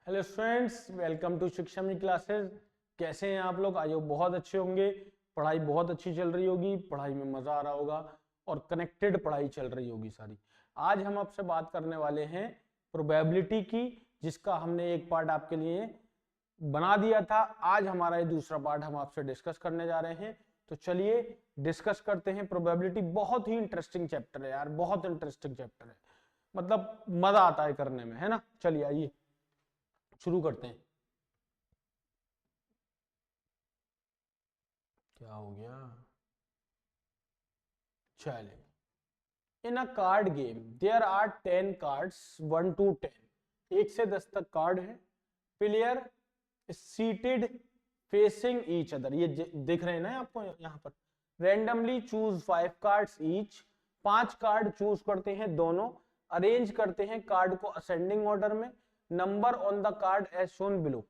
Hello students, welcome to शिक्षा mini classes. कैसे हैं आप लोग? आई होप बहुत अच्छे होंगे। पढ़ाई बहुत अच्छी चल रही होगी, पढ़ाई में मजा आ रहा होगा और कनेक्टेड पढ़ाई चल रही होगी सारी। आज हम आपसे बात करने वाले हैं प्रोबेबिलिटी की, जिसका हमने एक पार्ट आपके लिए बना दिया था। आज हमारा ये दूसरा पार्ट हम आपसे डिस्कस करने जा रहे हैं। तो चलिए डिस्कस करते हैं प्रोबेबिलिटी। बहुत ही इंटरेस्टिंग चैप्टर है यार, बहुत इंटरेस्टिंग चैप्टर है, मतलब मजा आता है करने में, है ना। चलिए आइए शुरू करते हैं। क्या हो गया? चले। In a card game there are 10 cards 1 to 10। 1 से 10 तक कार्ड है। Player seated facing each other, ये दिख रहे हैं ना आपको यहाँ पर। Randomly choose 5 cards each. 5 card choose करते हैं दोनों। अरेंज करते हैं कार्ड को असेंडिंग ऑर्डर में। Number on the card as shown below.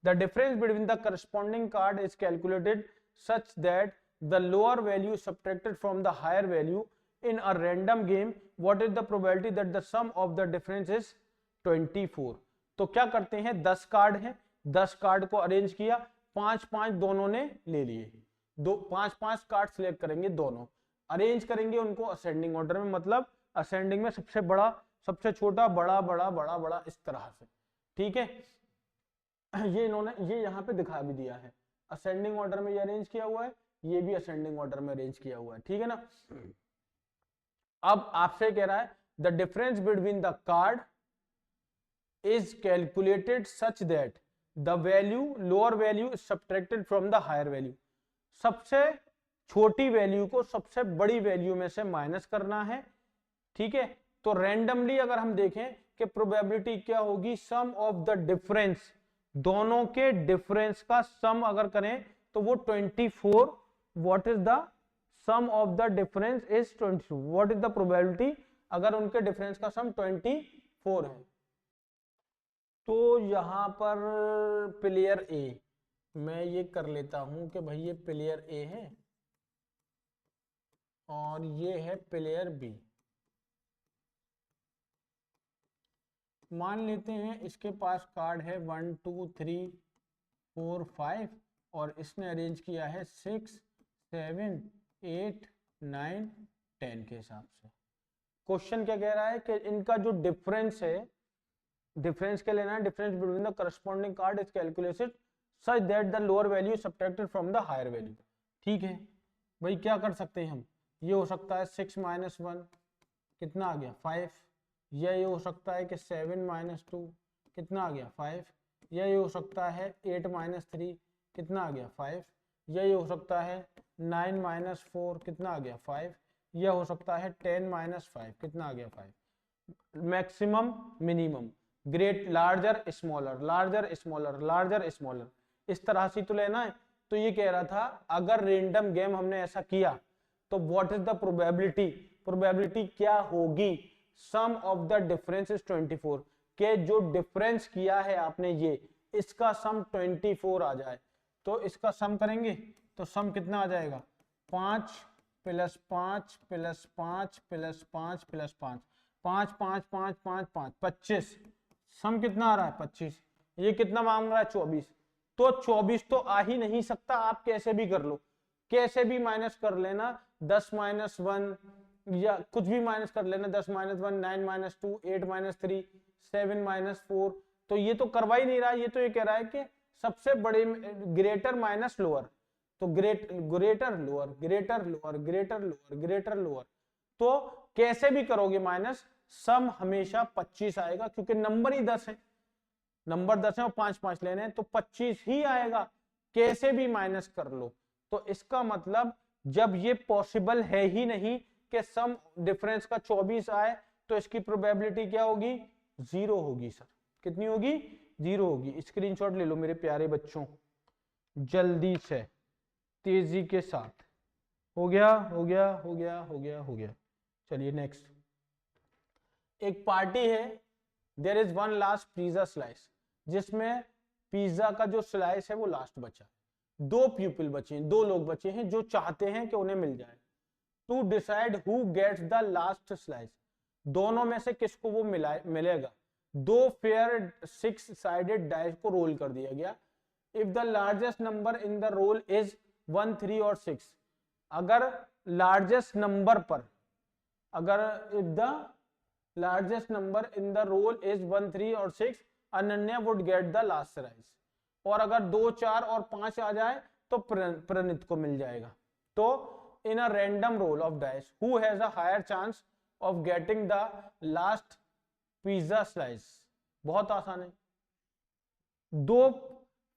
The difference between the corresponding card is calculated such that the lower value is subtracted from the higher value. In a random game, what is the probability that the sum of the difference is 24? तो क्या करते हैं, 10 card हैं, 10 card को arrange किया, 5-5 दोनों ने ले लिए। 5-5 कार्ड सिलेक्ट करेंगे दोनों, अरेंज करेंगे उनको असेंडिंग ऑर्डर में, मतलब असेंडिंग में सबसे बड़ा, सबसे छोटा, बड़ा बड़ा बड़ा बड़ा, इस तरह से। ठीक है, ये इन्होंने ये यहाँ पे दिखा भी दिया है। असेंडिंग ऑर्डर में ये अरेंज किया हुआ है, ये भी असेंडिंग ऑर्डर में अरेंज किया हुआ है। ठीक है ना। अब आपसे कह रहा है the difference between the card is calculated such that the value lower value is subtracted from the higher value. सबसे छोटी वैल्यू को सबसे बड़ी वैल्यू में से माइनस करना है। ठीक है, तो रैंडमली अगर हम देखें कि प्रोबेबिलिटी क्या होगी, सम ऑफ द डिफरेंस, दोनों के डिफरेंस का सम अगर करें तो वो 24। What is the sum of the difference is 24। What is the probability अगर उनके डिफरेंस का सम 24 है। तो यहां पर प्लेयर ए, मैं ये कर लेता हूं कि भाई ये प्लेयर ए है और ये है प्लेयर बी। मान लेते हैं इसके पास कार्ड है 1 2 3 4 5 और इसने अरेंज किया है 6 7 8 9 10 के हिसाब से। क्वेश्चन क्या कह रहा है कि इनका जो डिफरेंस है, डिफरेंस क्या लेना है, difference between the corresponding card is calculated such that the lower value subtracted from the higher value. ठीक है भाई, क्या कर सकते हैं हम, ये हो सकता है 6 - 1 कितना आ गया 5। ये हो सकता है कि 7 - 2 कितना आ गया 5। यही हो सकता है 8 - 3 कितना आ गया 5। यही हो सकता है 9 - 4 कितना आ गया 5। यह हो सकता है 10 - 5 कितना आ गया 5। Maximum minimum, great larger smaller larger smaller larger smaller, इस तरह से तो लेना है। तो ये कह रहा था अगर रेंडम गेम हमने ऐसा किया तो what is the probability, probability क्या होगी, सम ऑफ द डिफरेंस इज 24, के जो डिफरेंस किया है आपने ये, इसका सम 24 आ जाए। तो इसका सम करेंगे तो सम कितना आ जाएगा, 5 + 5 + 5 + 5 + 5, 5 5 5 5 5 25। सम कितना आ रहा है 25। ये कितना मांग रहा है 24। तो 24 तो आ ही नहीं सकता, आप कैसे भी कर लो, कैसे भी माइनस कर लेना, 10 - 1 या कुछ भी माइनस कर लेना, 10 - 1 9 - 2 8 - 3 7 - 4। तो ये तो करवा ही नहीं रहा, ये तो ये कह रहा है कि सबसे बड़े ग्रेटर माइनस लोअर, तो greater lower greater lower greater lower greater lower. तो कैसे भी करोगे माइनस, सम हमेशा 25 आएगा, क्योंकि नंबर ही 10 है, नंबर 10 है और 5-5 लेने हैं, तो 25 ही आएगा, कैसे भी माइनस कर लो। तो इसका मतलब जब ये पॉसिबल है ही नहीं कि सम डिफरेंस का 24 आए, तो इसकी प्रोबेबिलिटी क्या होगी, 0 होगी सर। कितनी होगी, 0 होगी। स्क्रीनशॉट ले लो मेरे प्यारे बच्चों, जल्दी से, तेजी के साथ। हो गया हो गया हो गया हो गया हो गया। चलिए नेक्स्ट। एक पार्टी है, there is one last pizza slice, जिसमें पिज्जा का जो स्लाइस है वो लास्ट बचा। दो पीपल बचे हैं, दो लोग बचे हैं जो चाहते हैं कि उन्हें मिल जाए। To decide who gets the last slice, दोनों में से किसको वो मिलेगा। दो फेयर 6 साइडेड डाइस को रोल कर दिया गया। If the largest number in the roll is 1, 3 और 6, अगर लार्जेस्ट नंबर पर, अगर if the largest number in the roll is 1, 3 और 6, Ananya would get the last rise. और अगर 2, 4 और 5 आ जाए तो प्रणीत को मिल जाएगा। तो in a random roll of dice who has a higher chance of getting the last pizza slice. बहुत आसान है। दो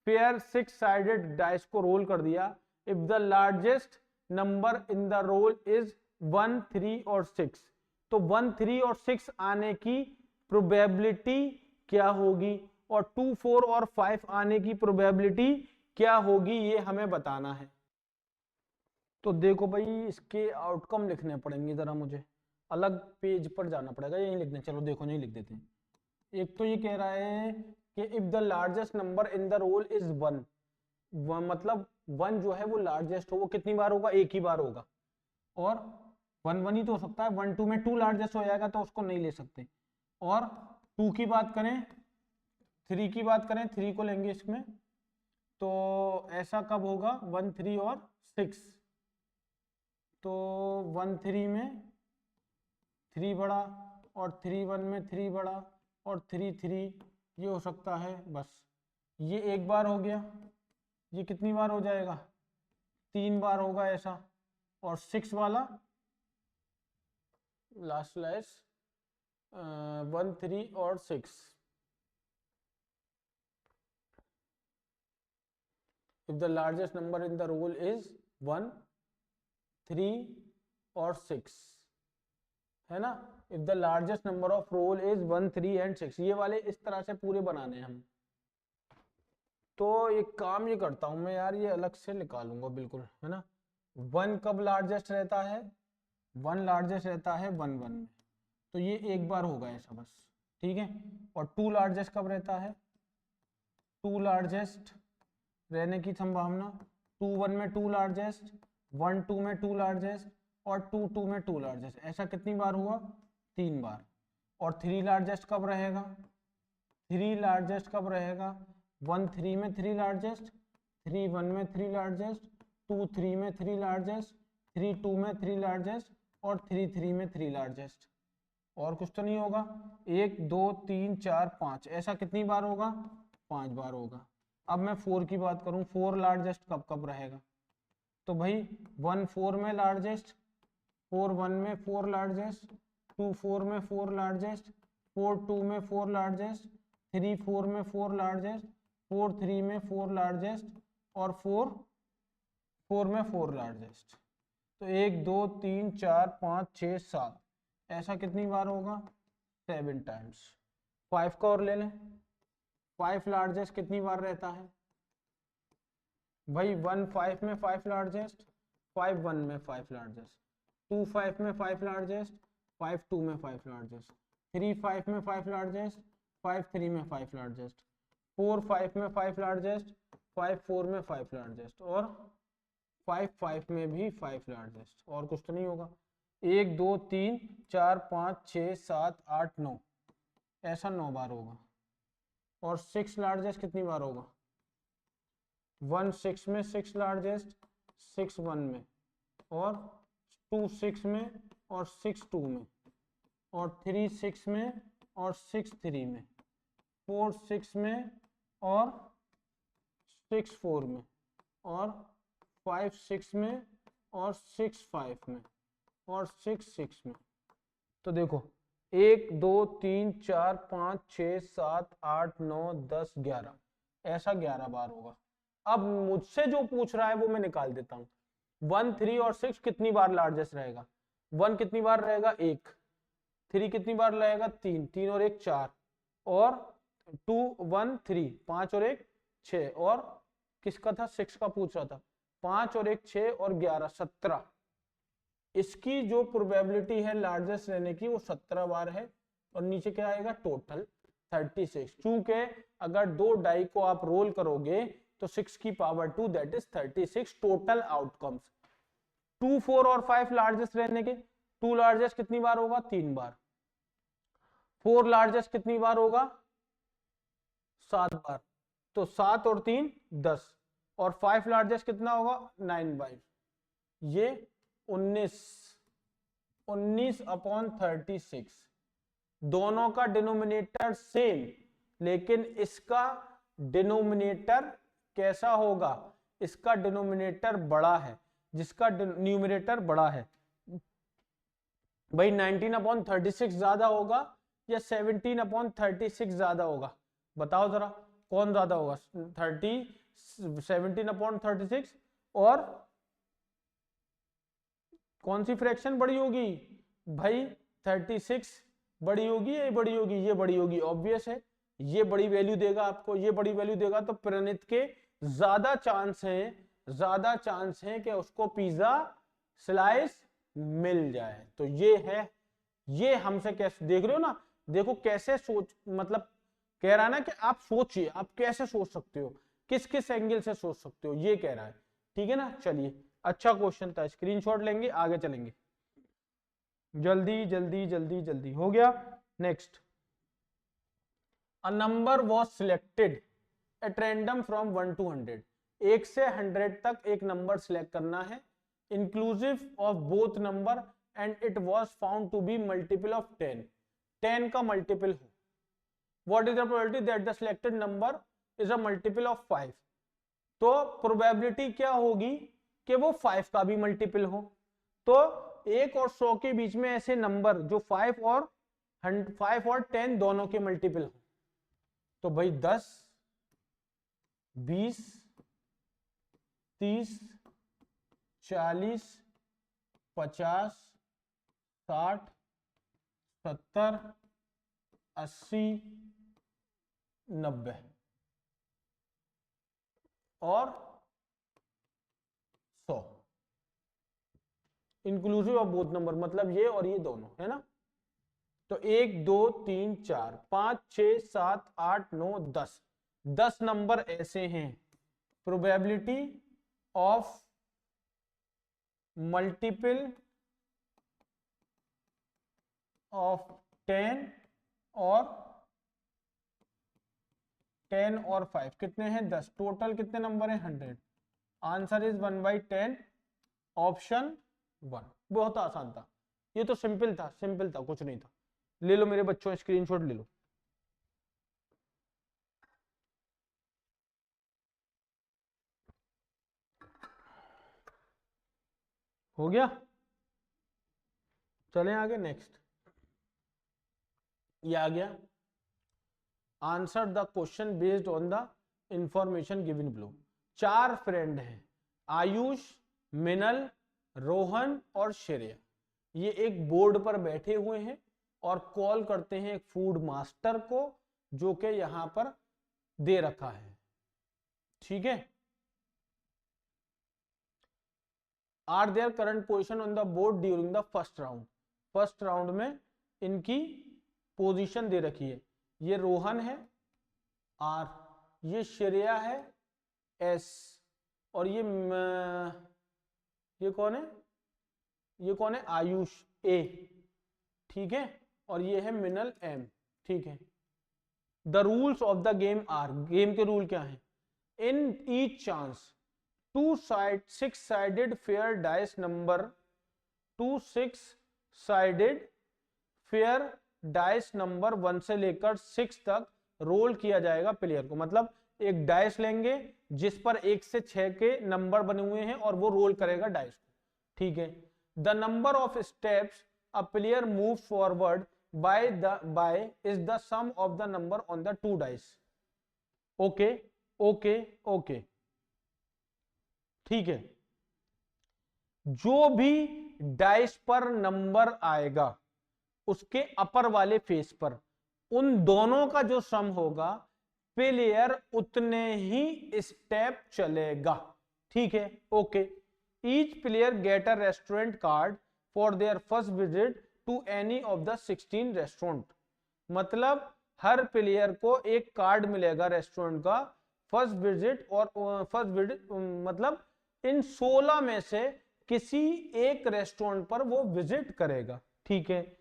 पेयर 6 साइडेड डाइस को रोल कर दिया। If the largest number in the roll is 1, 3 और 6, तो 1, 3 और 6 आने की प्रोबेबिलिटी क्या होगी और 2, 4 और 5 आने की प्रोबेबिलिटी क्या होगी, ये हमें बताना है। तो देखो भाई, इसके आउटकम लिखने पड़ेंगे, जरा मुझे अलग पेज पर जाना पड़ेगा, यही लिखने, चलो देखो नहीं लिख देते हैं। एक तो ये कह रहा है कि if the largest number in the roll is 1, मतलब 1 जो है वो लार्जेस्ट हो, वो कितनी बार होगा, एक ही बार होगा। और 1, 1 ही तो हो सकता है, 1, 2 में 2 लार्जेस्ट हो जाएगा तो उसको नहीं ले सकते। और 2 की बात करें, 3 की बात करें, 3 को लेंगे इसमें, तो ऐसा कब होगा, 1, 3 और 6, तो 1, 3 में 3 बड़ा और 3, 1 में 3 बड़ा और 3, 3, ये हो सकता है। बस ये एक बार हो गया, ये कितनी बार हो जाएगा, 3 बार होगा ऐसा। और 6 वाला लास्ट लाइस 1, 3 और 6, if the largest number in the roll is 1, 3 और 6, है ना। If the largest number of roll is 1, 3 and 6, ये वाले इस तरह से पूरे बनाने हैं हम। तो एक काम ये करता हूं मैं यार, ये अलग से निकालूंगा बिल्कुल, है ना। 1 कब लार्जेस्ट रहता है, 1 लार्जेस्ट रहता है 1, 1 में, तो ये एक बार होगा ऐसा बस, ठीक है। और 2 लार्जेस्ट कब रहता है, 2 लार्जेस्ट रहने की संभावना, 2, 1 में 2 लार्जेस्ट, 1, 2 में 2 लार्जेस्ट और 2, 2 में 2 लार्जेस्ट, ऐसा कितनी बार हुआ, 3 बार। और 3 लार्जेस्ट कब रहेगा, 3 लार्जेस्ट कब रहेगा, 1, 3 में 3 लार्जेस्ट, 3, 1 में 3 लार्जेस्ट, 2, 3 में 3 लार्जेस्ट, 3, 2 में 3 लार्जेस्ट और 3, 3 में 3 लार्जेस्ट। और कुछ तो नहीं होगा, 1, 2, 3, 4, 5, ऐसा कितनी बार होगा, 5 बार होगा। अब मैं 4 की बात करूं, 4 लार्जेस्ट कब कब रहेगा, तो भाई 1, 4 में लार्जेस्ट, 4, 1 में 4 लार्जेस्ट, 2, 4 में 4 लार्जेस्ट, 4, 2 में 4 लार्जेस्ट, 3, 4 में 4 लार्जेस्ट, 4, 3 में 4 लार्जेस्ट और 4, 4 में 4 लार्जेस्ट। तो 1, 2, 3, 4, 5, 6, 7, ऐसा कितनी बार होगा, 7 टाइम्स। 5 का और ले लें, 5 लार्जेस्ट कितनी बार रहता है भाई, 1, 5 में 5 लार्जेस्ट, 5, 1 में 5 लार्जेस्ट, 2, 5 में 5 लार्जेस्ट, 5, 2 में 5 लार्जेस्ट, 3, 5 में 5 लार्जेस्ट, 5, 3 में 5 लार्जेस्ट, 4, 5 में 5 लार्जेस्ट, 5, 4 में 5 लार्जेस्ट और 5, 5 में भी 5 लार्जेस्ट। और कुछ तो नहीं होगा, 1, 2, 3, 4, 5, 6, 7, 8, 9, ऐसा 9 बार होगा। और 6 लार्जेस्ट कितनी बार होगा, 1, 6 में 6 लार्जेस्ट, 6, 1 में और 2, 6 में और 6, 2 में और 3, 6 में और 6, 3 में, 4, 6 में और 6, 4 में और 5, 6 में और 6, 5 में और 6, 6 में। तो देखो 1, 2, 3, 4, 5, 6, 7, 8, 9, 10, 11, ऐसा 11 बार होगा। अब मुझसे जो पूछ रहा है वो मैं निकाल देता हूं। 1, 3 और 6 कितनी बार लार्जेस्ट रहेगा, 1 कितनी बार रहेगा, 1, 3 कितनी बार रहेगा, 3, 3 और 1 4 और 2, 1, 3, 5 और 1 6 और किसका था, 6 का पूछ रहा था, 5 और 1 6 और 11 17। इसकी जो प्रोबेबिलिटी है लार्जेस्ट रहने की वो 17 बार है। और नीचे क्या आएगा, टोटल 36। चूंकि अगर दो डाई को आप रोल करोगे तो 6 की power 2 that is 36 total outcomes. 2, 4 और 5 लार्जेस्ट रहने के, 2 लार्जेस्ट कितनी बार होगा, 3 बार, 4 लार्जेस्ट कितनी बार होगा? 7 बार। तो 7 और 3 10, और 5 लार्जेस्ट कितना होगा? 9 बाई, ये 19 अपॉन 36। दोनों का डिनोमिनेटर सेम, लेकिन इसका डिनोमिनेटर कैसा होगा? इसका डिनोमिनेटर बड़ा है, जिसका न्यूमरेटर बड़ा है। भाई 19 अपॉन 36 ज्यादा होगा या 17 अपॉन 36 ज्यादा होगा? बताओ जरा, कौन ज्यादा होगा? 17 अपॉन 36, और कौन सी फ्रैक्शन बड़ी होगी? भाई 36 बड़ी होगी, ये बड़ी होगी, ये बड़ी होगी, ऑब्वियस है। ये बड़ी वैल्यू देगा आपको, ये बड़ी वैल्यू देगा, तो प्रणीत के ज्यादा चांस है कि उसको पिज्जा स्लाइस मिल जाए। तो ये है, ये हमसे कैसे देख रहे हो ना, देखो कैसे सोच, मतलब कह रहा है ना कि आप सोचिए, आप कैसे सोच सकते हो, किस किस एंगल से सोच सकते हो, ये कह रहा है। ठीक है ना? चलिए, अच्छा क्वेश्चन था, स्क्रीनशॉट लेंगे, आगे चलेंगे। जल्दी जल्दी जल्दी जल्दी, हो गया। Next, a number was selected at random from 1 to 100। 1 से 100 तक एक नंबर सिलेक्ट करना है, inclusive of both number, and it was found to be multiple of 10। 10 का मल्टीपल हो। What is the probability that the selected number is a multiple of 5। तो probability क्या होगी कि वो 5 का भी मल्टीपल हो। तो 1 और 100 के बीच में ऐसे नंबर जो 5 और 10 दोनों के मल्टीपल हो। तो भाई 10, 20, 30, 40, 50, 60, 70, 80, 90 और 100, इंक्लूसिव ऑफ बोथ नंबर, मतलब ये और ये दोनों, है ना? तो 1 2 3 4 5 6 7 8 9 10, 10 नंबर ऐसे हैं। प्रोबेबिलिटी ऑफ मल्टीपल ऑफ 10 और 5 कितने हैं? 10। टोटल कितने नंबर हैं? 100। Answer is 1/10, option 1। बहुत आसान था, ये तो सिंपल था, कुछ नहीं था। ले लो मेरे बच्चों, स्क्रीनशॉट ले लो। हो गया? चलें आगे, नेक्स्ट। ये आ गया, answer the question based on the information given below. 4 friend हैं, आयुष, मिनल, रोहन और श्रेया। ये एक बोर्ड पर बैठे हुए हैं और कॉल करते हैं एक फूड मास्टर को, जो कि यहां पर दे रखा है। ठीक है? Are there current position on the board during the first round. First round में इनकी पोजीशन दे रखी है। ये रोहन है आर, ये श्रेया है एस, और ये कौन है? ये कौन है? आयुष ए। ठीक है? और ये है मिनल एम। ठीक है? The rules of the game are, game के रूल क्या है? In each chance 6 sided fair dice number, 6 sided fair dice number 1 से लेकर 6 तक रोल किया जाएगा प्लेयर को। मतलब एक डाइस लेंगे जिस पर 1 से 6 के नंबर बने हुए हैं और वो रोल करेगा डाइस को। ठीक है? The number of steps a player move forward by is the sum of the number on the 2 dice. Okay okay okay, ठीक है? जो भी डाइस पर नंबर आएगा उसके अपर वाले फेस पर, उन दोनों का जो सम होगा, प्लेयर उतने ही स्टेप चलेगा। ठीक है? Okay. Each player get a restaurant card for their first visit to any of the 16 restaurant. मतलब हर प्लेयर को एक कार्ड मिलेगा रेस्टोरेंट का फर्स्ट विजिट, और फर्स्ट विजिट मतलब इन 16 में से किसी एक रेस्टोरेंट पर वो विजिट करेगा। ठीक है?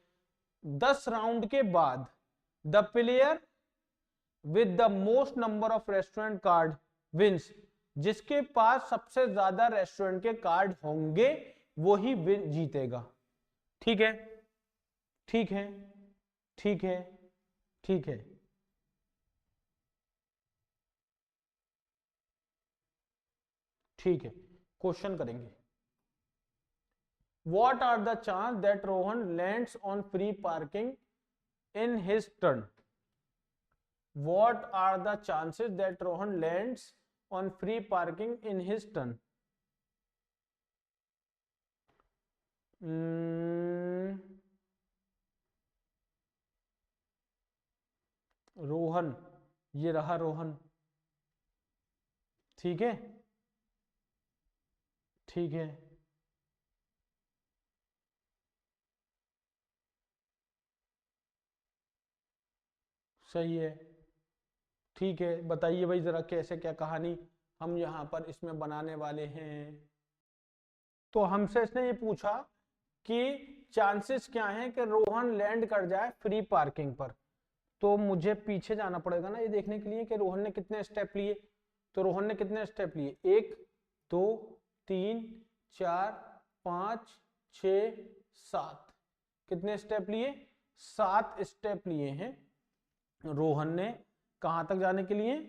10 राउंड के बाद the player with the most number of restaurant card wins, जिसके पास सबसे ज्यादा रेस्टोरेंट के कार्ड होंगे वो ही विन जीतेगा। ठीक है, ठीक है, ठीक है, ठीक है। ठीक है, क्वेश्चन करेंगे। What are the chances that Rohan lands on free parking in his turn? What are the chances that Rohan lands on free parking in his turn? Rohan, ये रहा रोहन। ठीक है, ठीक है, सही है। ठीक है, बताइए भाई जरा कैसे क्या कहानी हम यहाँ पर इसमें बनाने वाले हैं। तो हमसे इसने ये पूछा कि चांसेस क्या हैं कि रोहन लैंड कर जाए फ्री पार्किंग पर। तो मुझे पीछे जाना पड़ेगा ना ये देखने के लिए कि रोहन ने कितने स्टेप लिए। तो रोहन ने कितने स्टेप लिए, 1 2 3 4 5 6 7, कितने स्टेप लिए, 7 स्टेप लिए हैं रोहन ने। कहां तक जाने के लिए,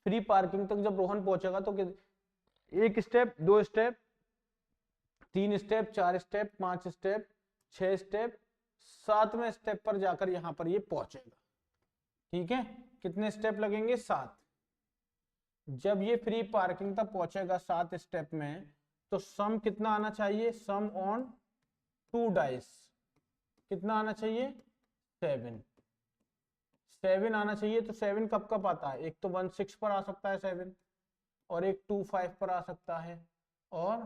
फ्री पार्किंग तक। जब रोहन पहुंचेगा तो 1 step, 2 step, 3 step, 4 step, 5 step, 6 step, 7वें स्टेप पर जाकर यहां पर ये पहुंचेगा। ठीक है, कितने स्टेप लगेंगे, 7। जब ये फ्री पार्किंग तक पहुंचेगा 7 स्टेप में, तो सम कितना आना चाहिए, सम ऑन 2 डाइस कितना आना चाहिए, 7 आना चाहिए। तो 7 कब कब आता है, एक तो 1 6 पर आ सकता है 7, और एक 2 5 पर आ सकता है, और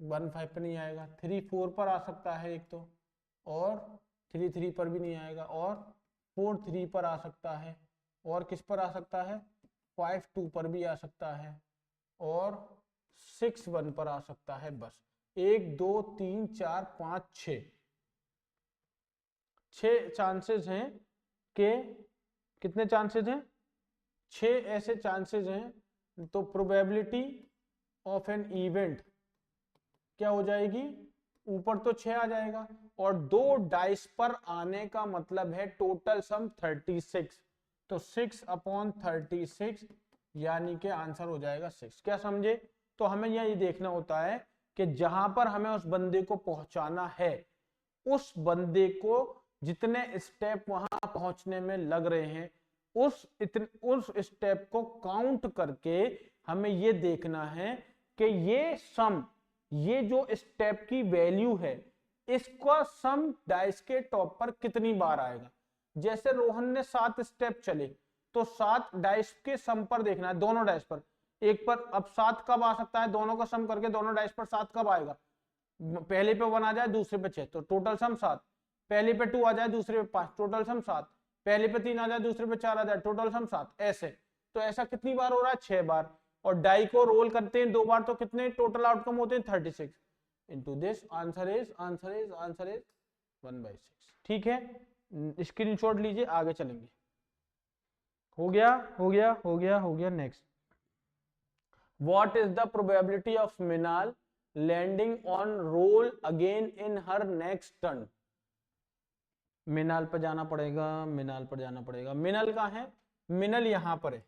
1 5 पर नहीं आएगा। 3 4 पर आ सकता है एक तो, और 3 3 पर भी नहीं आएगा, और 4 3 पर आ सकता है, और किस पर आ सकता है, 5 2 पर भी आ सकता है, और 6 1 पर आ सकता है। बस 1 2 3 4 5 6 चांसेस हैं कि, कितने चांसेस हैं, 6 ऐसे चांसेस हैं। तो प्रोबेबिलिटी ऑफ एन इवेंट क्या हो जाएगी, ऊपर तो 6 आ जाएगा, और 2 डाइस पर आने का मतलब है टोटल सम 36। तो 6/36 यानी कि आंसर हो जाएगा 6। क्या समझे। तो हमें यही देखना होता है कि जहां पर हमें उस बंदे को पहुंचाना है, उस बंदे को जितने स्टेप वहां पहुंचने में लग रहे हैं, उस स्टेप को काउंट करके हमें ये देखना है कि ये सम, ये जो स्टेप की वैल्यू है, इसका सम डाइस के टॉप पर कितनी बार आएगा। जैसे रोहन ने 7 स्टेप चले, तो 7 डाइस के सम पर देखना है, दोनों डाइस पर। एक पर अब 7 कब आ सकता है, दोनों का सम करके दोनों डाइस पर 7 कब आएगा, पहले पे 1 आ जाए, दूसरे पे 6, तो टोटल सम 7। पहले पे 2 आ जाए, दूसरे पे 5, टोटल सम 7। पहले पे 3 आ जाए, दूसरे पे 4 आ जाए, टोटल सम 7। ऐसे तो ऐसा कितनी बार हो रहा है, 6 बार। और डाई को रोल करते हैं 2 बार, तो कितने टोटल आउटकम होते हैं, 36। Into this answer is 1/6। ठीक है, स्क्रीनशॉट लीजिए, आगे चलेंगे। हो गया, हो गया, हो गया, हो गया। Next, what is the probability of Minal landing on roll again in her next turn. Minal पर जाना पड़ेगा, मिनाल पर जाना पड़ेगा। मिनल कहां है, मिनल यहां पर है,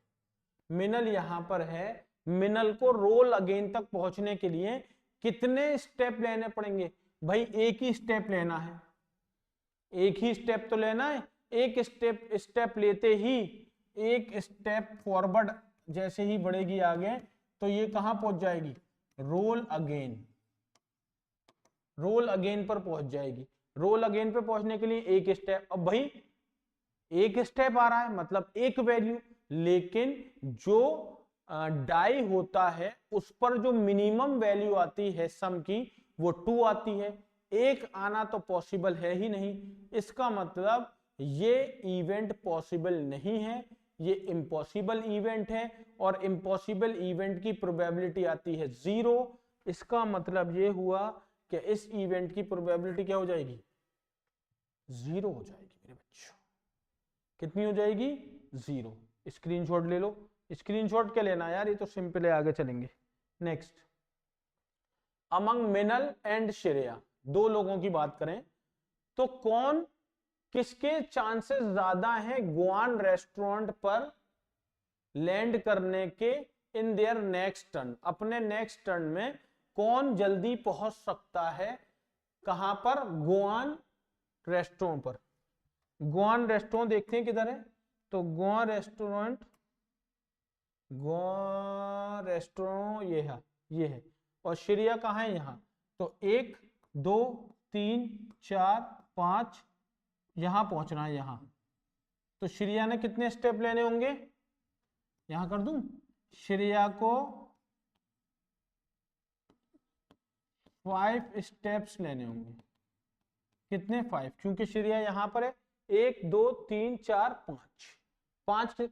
मिनल यहां पर है। मिनल को रोल अगेन तक पहुंचने के लिए कितने स्टेप लेने पड़ेंगे, भाई एक ही स्टेप लेना है, एक ही स्टेप तो लेना है। एक स्टेप लेते ही, एक स्टेप फॉरवर्ड जैसे ही बढ़ेगी आगे, तो ये कहां पहुंच जाएगी, रोल अगेन, रोल अगेन पर पहुंच जाएगी। रोल अगेन पे पहुंचने के लिए एक स्टेप, अब भाई एक स्टेप आ रहा है मतलब एक वैल्यू, लेकिन जो डाई होता है उस पर जो मिनिमम वैल्यू आती है सम की, वो 2 आती है। एक आना तो पॉसिबल है ही नहीं, इसका मतलब ये इवेंट पॉसिबल नहीं है, ये इम्पॉसिबल इवेंट है। और इम्पॉसिबल इवेंट की प्रोबेबिलिटी आती है 0। इसका मतलब ये हुआ कि इस इवेंट की प्रोबेबिलिटी क्या हो जाएगी, 0 हो जाएगी मेरे बच्चों। कितनी हो जाएगी 0। स्क्रीनशॉट ले लो। स्क्रीनशॉट क्या लेना यार, ये तो सिंपल है, आगे चलेंगे। Next, among Minal and Shreya, दो लोगों की बात करें तो कौन किसके चांसेस ज्यादा हैं गुआन रेस्टोरेंट पर लैंड करने के इन देयर नेक्स्ट टर्न, अपने नेक्स्ट टर्न में कौन जल्दी पहुंच सकता है कहां पर, गुआन रेस्टोरेंट पर। गुआन रेस्टोरेंट देखते हैं किधर है, तो गोवा रेस्टोरेंट, गोवा रेस्टोरेंट ये है और श्रेया कहाँ है यहाँ, तो 1 2 3 4 5 यहां पहुंचना है यहाँ। तो श्रेया ने कितने स्टेप लेने होंगे, यहां कर दूं, श्रेया को 5 स्टेप्स लेने होंगे। कितने 5, क्योंकि श्रेया यहां पर है। 1 2 3 4 5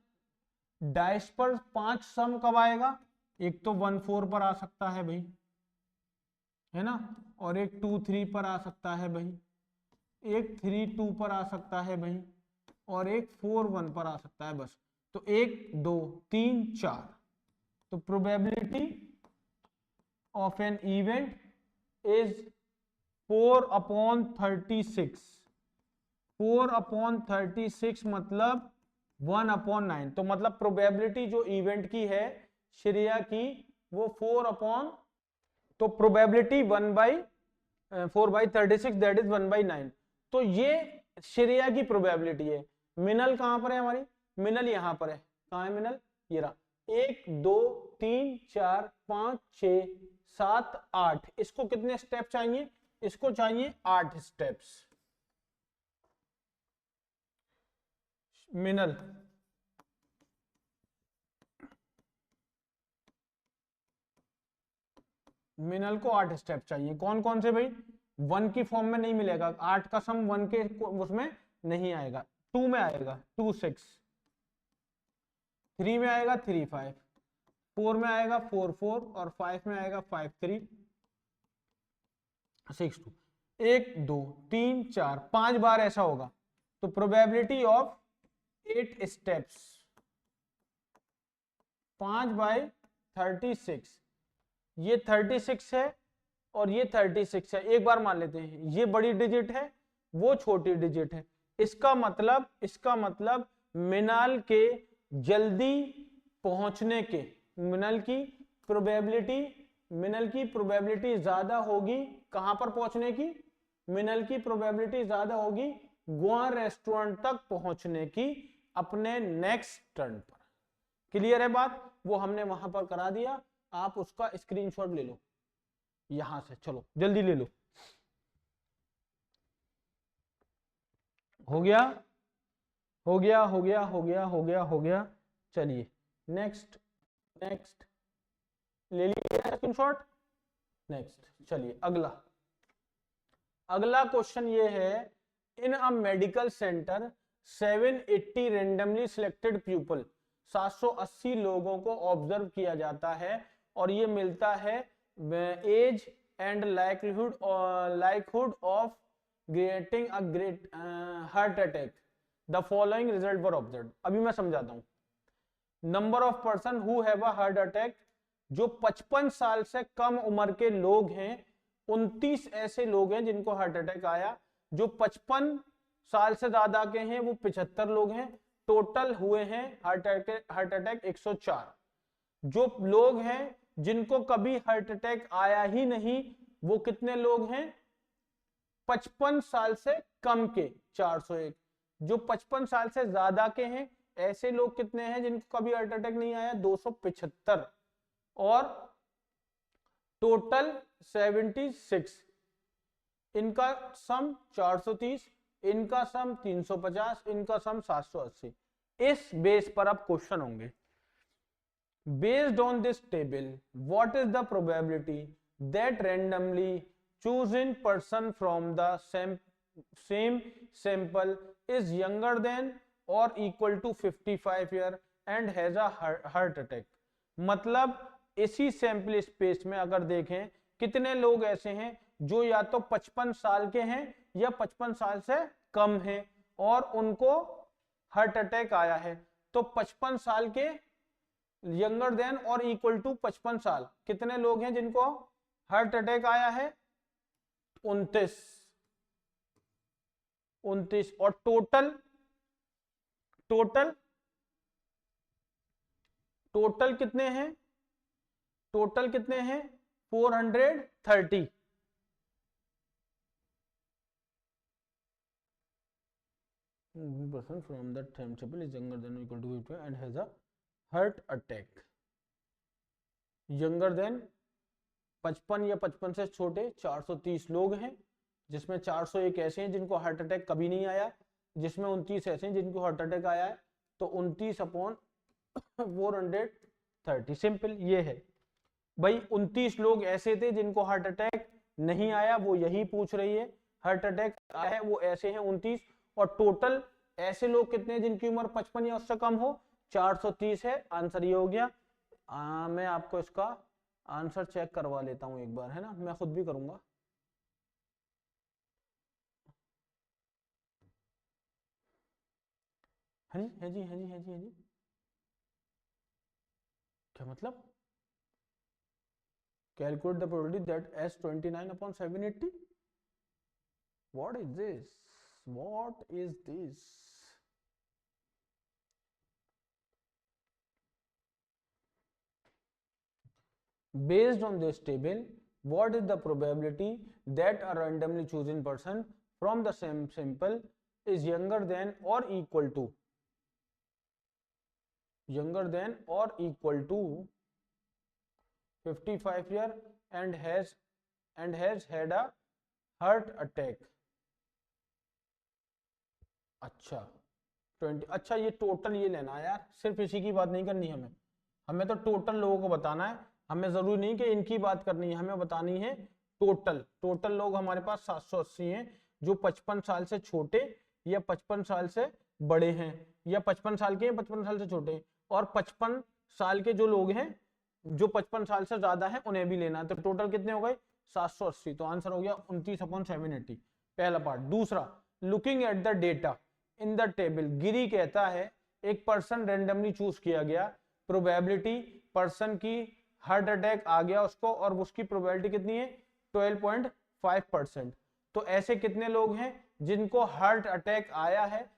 डाइस पर 5 सम कब आएगा, एक तो 1 4 पर आ सकता है भाई, है ना, और एक 2 3 पर आ सकता है भाई, एक 3 2 पर आ सकता है भाई, और एक 4 1 पर आ सकता है बस। तो 1 2 3 4, तो probability of an event is 4/36। 4/36 मतलब 1/9। तो मतलब प्रोबेबिलिटी जो इवेंट की है श्रेया की वो 4 तो प्रोबेबिलिटी 1/4/36 दैट इज 1/9। तो ये श्रेया की प्रोबेबिलिटी है। मिनल कहां पर है हमारी, मिनल यहां पर है, कहां है मिनल, ये रहा। 1 2 3 4 5 6 7 8, इसको कितने स्टेप चाहिए, इसको चाहिए 8 स्टेप्स। मिनल मिनल को 8 स्टेप चाहिए। कौन कौन से भाई, 1 की फॉर्म में नहीं मिलेगा, 8 का सम 1 के उसमें नहीं आएगा, 2 में आएगा 2 6, 3 में आएगा 3 5, 4 में आएगा 4 4 और 5 में आएगा 5 3 6 2। 1 2 3 4 5 बार ऐसा होगा। तो प्रोबेबिलिटी ऑफ 8 स्टेप्स 5/36, ये 36 है और ये 36 है। एक बार मान लेते हैं ये बड़ी डिजिट है वो छोटी डिजिट है, इसका मतलब मिनाल के जल्दी पहुंचने के, मिनल की प्रोबेबिलिटी ज्यादा होगी कहां पर पहुंचने की, मिनल की प्रोबेबिलिटी ज्यादा होगी गोवा रेस्टोरेंट तक पहुंचने की अपने नेक्स्ट टर्न पर। क्लियर है बात, वो हमने वहां पर करा दिया, आप उसका स्क्रीनशॉट ले लो यहां से, चलो जल्दी ले लो। हो गया हो गया हो गया हो गया हो गया हो गया, चलिए नेक्स्ट ले लिया स्क्रीनशॉट। नेक्स्ट चलिए अगला क्वेश्चन ये है, in a medical centre 780 randomly selected people, 780 लोगों को ऑब्जर्व किया जाता है और ये मिलता है age and likelihood of getting a great heart attack, the following result were observed. अभी मैं समझाता हूं। Number of person who have a heart attack, जो 55 साल से कम उम्र के लोग हैं, 29 ऐसे लोग हैं जिनको हार्ट अटैक आया। जो 55 साल से ज्यादा के हैं वो 75 लोग हैं। टोटल हुए हैं हार्ट अटैक 104। जो लोग हैं जिनको कभी हार्ट अटैक आया ही नहीं वो कितने लोग हैं, 55 साल से कम के 401। जो 55 साल से ज्यादा के हैं ऐसे लोग कितने हैं जिनको कभी हार्ट अटैक नहीं आया, 275। और टोटल 76, इनका सम 430, इनका सम 350, इनका सम 780। इस बेस पर अब क्वेश्चन होंगे। Based on this table, what is the probability that randomly chosen person from the same sample is younger than or equal to 55 year and has a heart attack? मतलब इसी sample space में अगर देखें कितने लोग ऐसे हैं जो या तो 55 साल के हैं या 55 साल से कम हैं और उनको हार्ट अटैक आया है, तो 55 साल के यंगर देन और इक्वल टू 55 साल कितने लोग हैं जिनको हार्ट अटैक आया है? 29। 29। और टोटल टोटल टोटल कितने हैं? टोटल कितने हैं? 430। person from that timetable is younger than or equal to 50 and has a heart attack. younger than 55 या 55 से छोटे 430 लोग हैं, जिसमें 401 ऐसे हैं जिनको हार्ट अटैक कभी नहीं आया, जिसमें 29 ऐसे हैं जिनको हार्ट अटैक आया है, तो 29 अपॉन 430। सिंपल ये है भाई। 29 लोग ऐसे थे जिनको हार्ट अटैक नहीं आया, वो यही पूछ रही है। हार्ट अटैक आया है वो ऐसे हैं 29, और टोटल ऐसे लोग कितने हैं जिनकी उम्र 55 या उससे कम हो? 430 है। आंसर ये हो गया। मैं आपको इसका आंसर चेक करवा लेता हूं एक बार, है ना, मैं खुद भी करूंगा। हाँ जी, है जी, है जी, है जी, है जी। क्या मतलब? Calculate the probability that S29 upon 780। What is this? What is this? Based on this table, what is the probability that a randomly chosen person from the same sample is younger than or equal to 55 year and has had a heart attack? अच्छा 20। अच्छा ये total ये लेना है यार, सिर्फ इसी की बात नहीं करनी हमें। हमें तो टोटल लोगों को बताना है, हमें जरूरी नहीं कि इनकी बात करनी है, हमें बतानी है टोटल लोग हमारे पास 780 हैं जो 55 साल से छोटे या 55 साल से बड़े हैं, या 55 साल के 55 साल से छोटे, और 55 साल के जो लोग हैं जो 55 साल से ज्यादा है उन्हें भी लेना है। तो टोटल कितने हो गए? 780। तो आंसर हो गया 29/780, पहला पार्ट। दूसरा, looking at the data in the table, Giri कहता है एक पर्सन रेंडमली चूज किया गया, प्रोबेबिलिटी पर्सन की हार्ट अटैक आ गया उसको, और उसकी प्रोबेबिलिटी कितनी है? 12.5%। तो ऐसे कितने लोग हैं जिनको हार्ट अटैक आया है?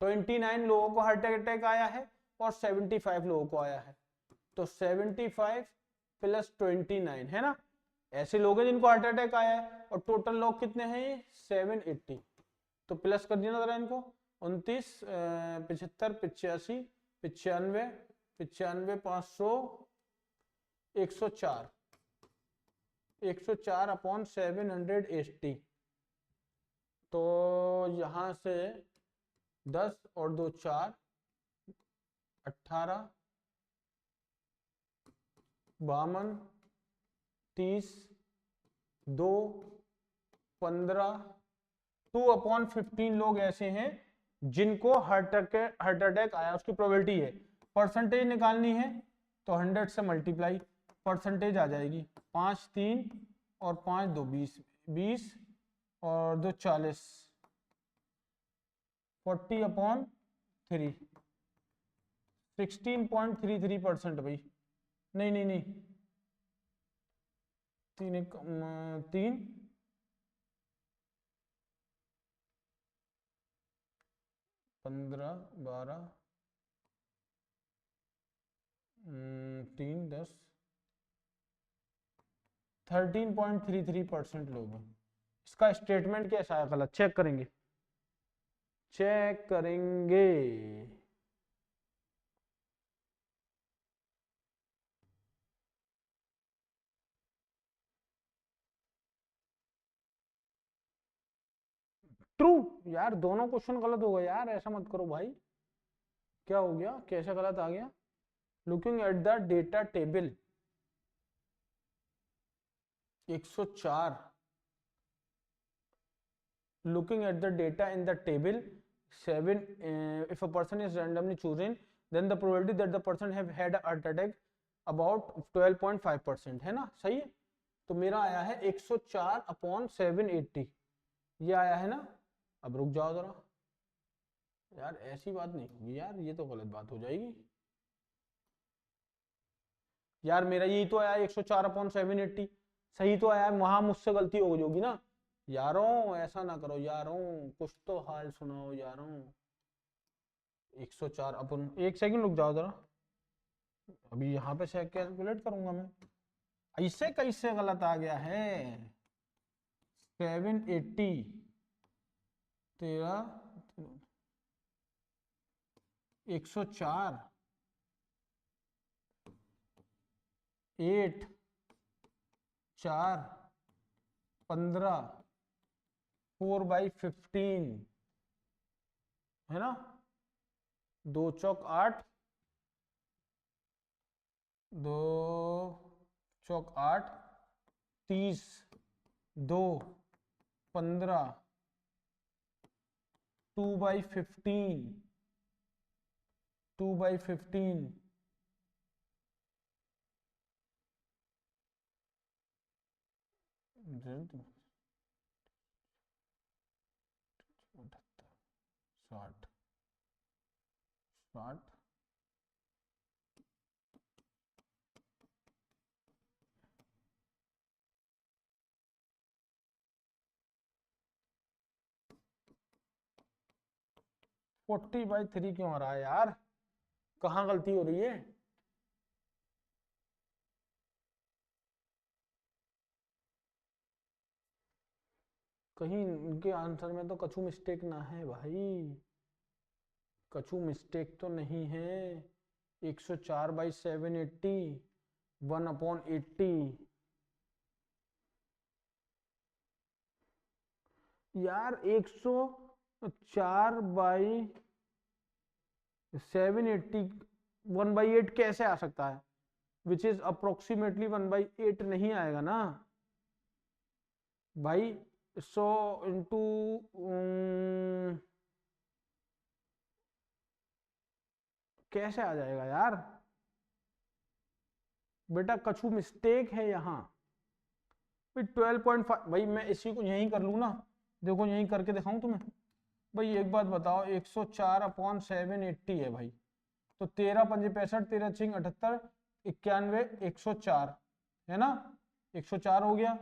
29 लोगों को हार्ट अटैक आया है और 75 लोगों को आया है। तो 75 प्लस 29 है ना, ऐसे लोग हैं जिनको हार्ट अटैक आया है, और टोटल लोग कितने हैं? ये 780। तो प्लस कर दिया ना जरा इनको, 29 75 85 95 95 500 104 104 अपॉन 780। तो यहां से 10 और 2 4 18 52 30 2 15 2/15 लोग ऐसे हैं जिनको हार्ट अटैक आया, उसकी प्रोबेबिलिटी है। परसेंटेज निकालनी है तो 100 से मल्टीप्लाई, परसेंटेज आ जाएगी 5 3 और 5 2 20, 20 और 2 40, 40/3, 16.33% भाई। नहीं नहीं नहीं, 3 3 15 12 3 10 13.33% लोग हैं। इसका स्टेटमेंट कैसा है? गलत। चेक करेंगे, चेक करेंगे। ट्रू यार, दोनों क्वेश्चन गलत हो गए यार, ऐसा मत करो भाई। क्या हो गया? कैसे गलत आ गया? Looking at the data table 104, looking at the data in the table 7, if a person is randomly chosen then the probability that the person have had a heart attack about 12.5% है ना, सही है। तो मेरा आया है 104/780, ये आया है ना। अब रुक जाओ जरा, यार ऐसी बात नहीं होगी यार, ये तो गलत बात हो जाएगी यार। मेरा यही तो आया 104/780, सही तो आया, वहां मुझसे गलती हो गई होगी ना यारों। ऐसा ना करो यारों, कुछ तो हाल सुनाओ यारों। 104 एक सेकंड रुक जाओ जरा, अभी यहाँ पे से कैलकुलेट करूंगा मैं। ऐसे कैसे गलत आ गया है? 780 तेरह 104 8 4 15 4/15 है ना। 2 चौक 8, 2 चौक 8 30 2 15 2/15 2/15 60 60 40/3 क्यों आ रहा है यार? कहाँ गलती हो रही है? कहीं इनके आंसर में तो कछु मिस्टेक ना है भाई, कछु मिस्टेक तो नहीं है। 104/780 1/80 यार। 104/780 1/8 कैसे आ सकता है? विच इज अप्रोक्सीमेटली 1/8 नहीं आएगा ना भाई। 100 इंटू कैसे आ जाएगा यार? बेटा कछु मिस्टेक है यहाँ। 12.5 भाई, मैं इसी को यहीं कर लूँ ना, देखो यहीं करके दिखाऊं तुम्हें। भाई एक बात बताओ, 104/780 है भाई, तो 13×5 = 65, 13×6 = 78, 91 104 है ना। 104 हो गया,